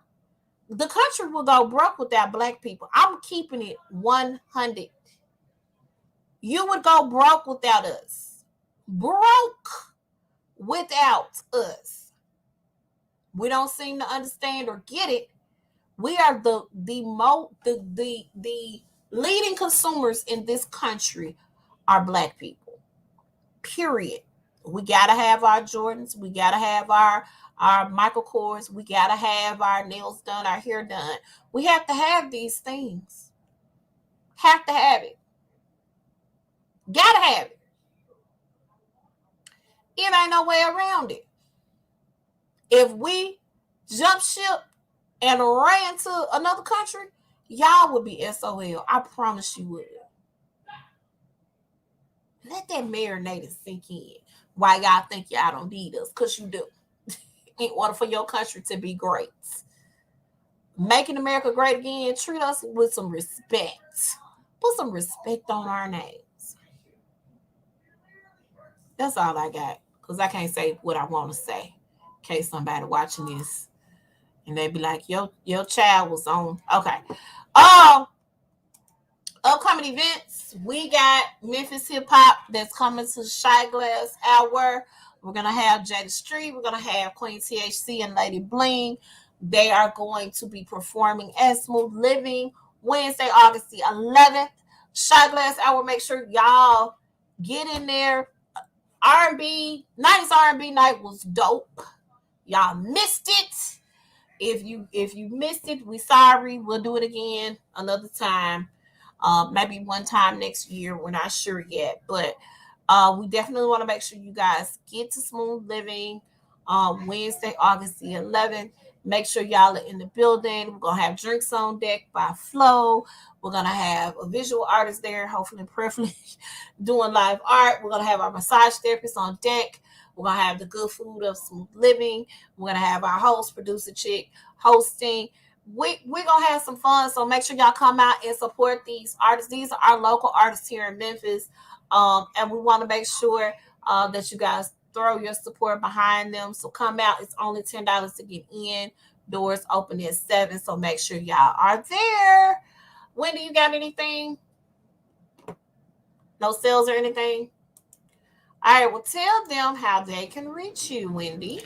The country will go broke without black people. I'm keeping it 100. You would go broke without us. Broke without us. We don't seem to understand or get it. We are the leading consumers in this country are black people. Period. We gotta have our Jordans. We gotta have our Michael Kors. We gotta have our nails done, our hair done. We have to have these things. Have to have it. Gotta have it. It ain't no way around it. If we jump ship and ran to another country, y'all would be SOL. I promise you would. Let that marinate and sink in. Why y'all think y'all don't need us? Because you do. In order for your country to be great. Making America great again, treat us with some respect. Put some respect on our names. That's all I got. Because I can't say what I want to say. In case somebody watching this and they be like, your child was on. Okay. Upcoming events, we got Memphis Hip Hop that's coming to Shy Glass Hour. We're going to have Jada Street. We're going to have Queen THC and Lady Bling. They are going to be performing at Smooth Living Wednesday, August the 11th. Shy Glass Hour, make sure y'all get in there. R&B, 90s R&B night was dope. Y'all missed it. If you missed it, we sorry. We'll do it again another time. Maybe one time next year. We're not sure yet, but we definitely want to make sure you guys get to Smooth Living Wednesday, August the 11th. Make sure y'all are in the building. We're going to have drinks on deck by Flo. We're going to have a visual artist there, hopefully preferably doing live art. We're going to have our massage therapist on deck. We're going to have the good food of Smooth Living. We're going to have our host, producer chick, hosting. We're going to have some fun, so make sure y'all come out and support these artists. These are our local artists here in Memphis, and we want to make sure that you guys throw your support behind them. So come out. It's only $10 to get in. Doors open at 7, so make sure y'all are there. Wendy, you got anything? No sales or anything? All right, well, tell them how they can reach you, Wendy.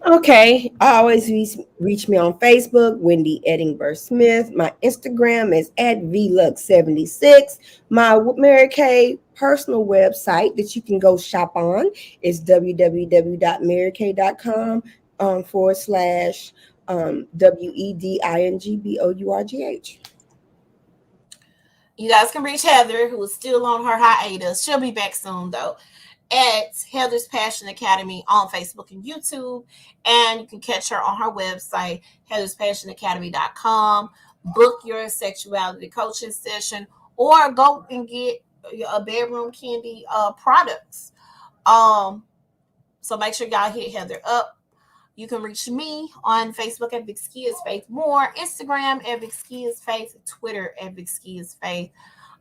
Okay, always reach me on Facebook, Wendy Edingbourgh Smith. My Instagram is at vlux76. My Mary Kay personal website that you can go shop on is www.marykay.com. /WEDINGBOURGH. You guys can reach Heather, who is still on her hiatus. She'll be back soon, though, at Heather's Passion Academy on Facebook and YouTube. And you can catch her on her website, HeathersPassionAcademy.com. Book your sexuality coaching session or go and get a bedroom candy products. So make sure y'all hit Heather up. You can reach me on Facebook at Vicskeyas Faith More, Instagram at Vicskeyas Faith, Twitter at Vicskeyas Faith.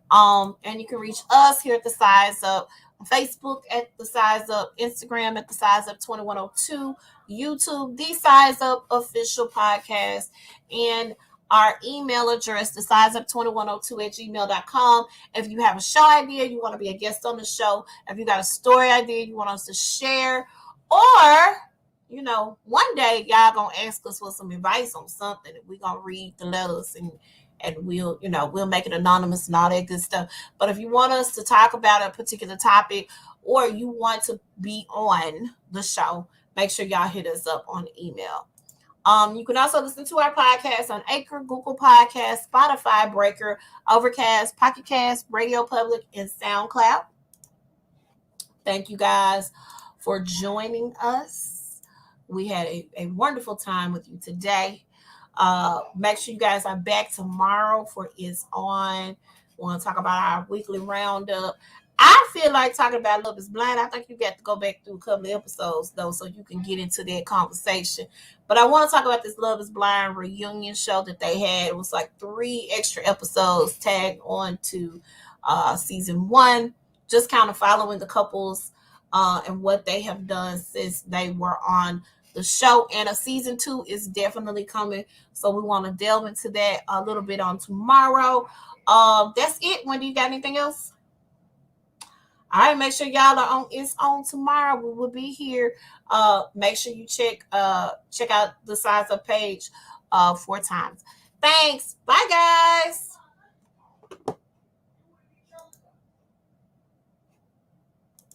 And you can reach us here at The Size Up, Facebook at The Size Up, Instagram at The Size Up 2102, YouTube, The Size Up Official Podcast, and our email address, thesizeup2102@gmail.com. If you have a show idea, you want to be a guest on the show, if you got a story idea you want us to share, or one day y'all gonna ask us for some advice on something, and we're gonna read the letters and we'll make it anonymous and all that good stuff. But if you want us to talk about a particular topic or you want to be on the show, make sure y'all hit us up on email. You can also listen to our podcast on Anchor, Google Podcasts, Spotify, Breaker, Overcast, Pocket Cast, Radio Public, and SoundCloud. Thank you guys for joining us. We had a wonderful time with you today. Make sure you guys are back tomorrow for Is On. We want to talk about our weekly roundup. I feel like talking about Love is Blind. I think you got to go back through a couple of episodes, though, so you can get into that conversation. But I want to talk about this Love is Blind reunion show that they had. It was like 3 extra episodes tagged on to season 1, just kind of following the couples and what they have done since they were on the show. And a season 2 is definitely coming, so we want to delve into that a little bit on tomorrow. That's it. Wendy, you got anything else? All right, make sure y'all are on It's On tomorrow. We will be here. Make sure you check out the Size Up page 4 times. Thanks. Bye, guys.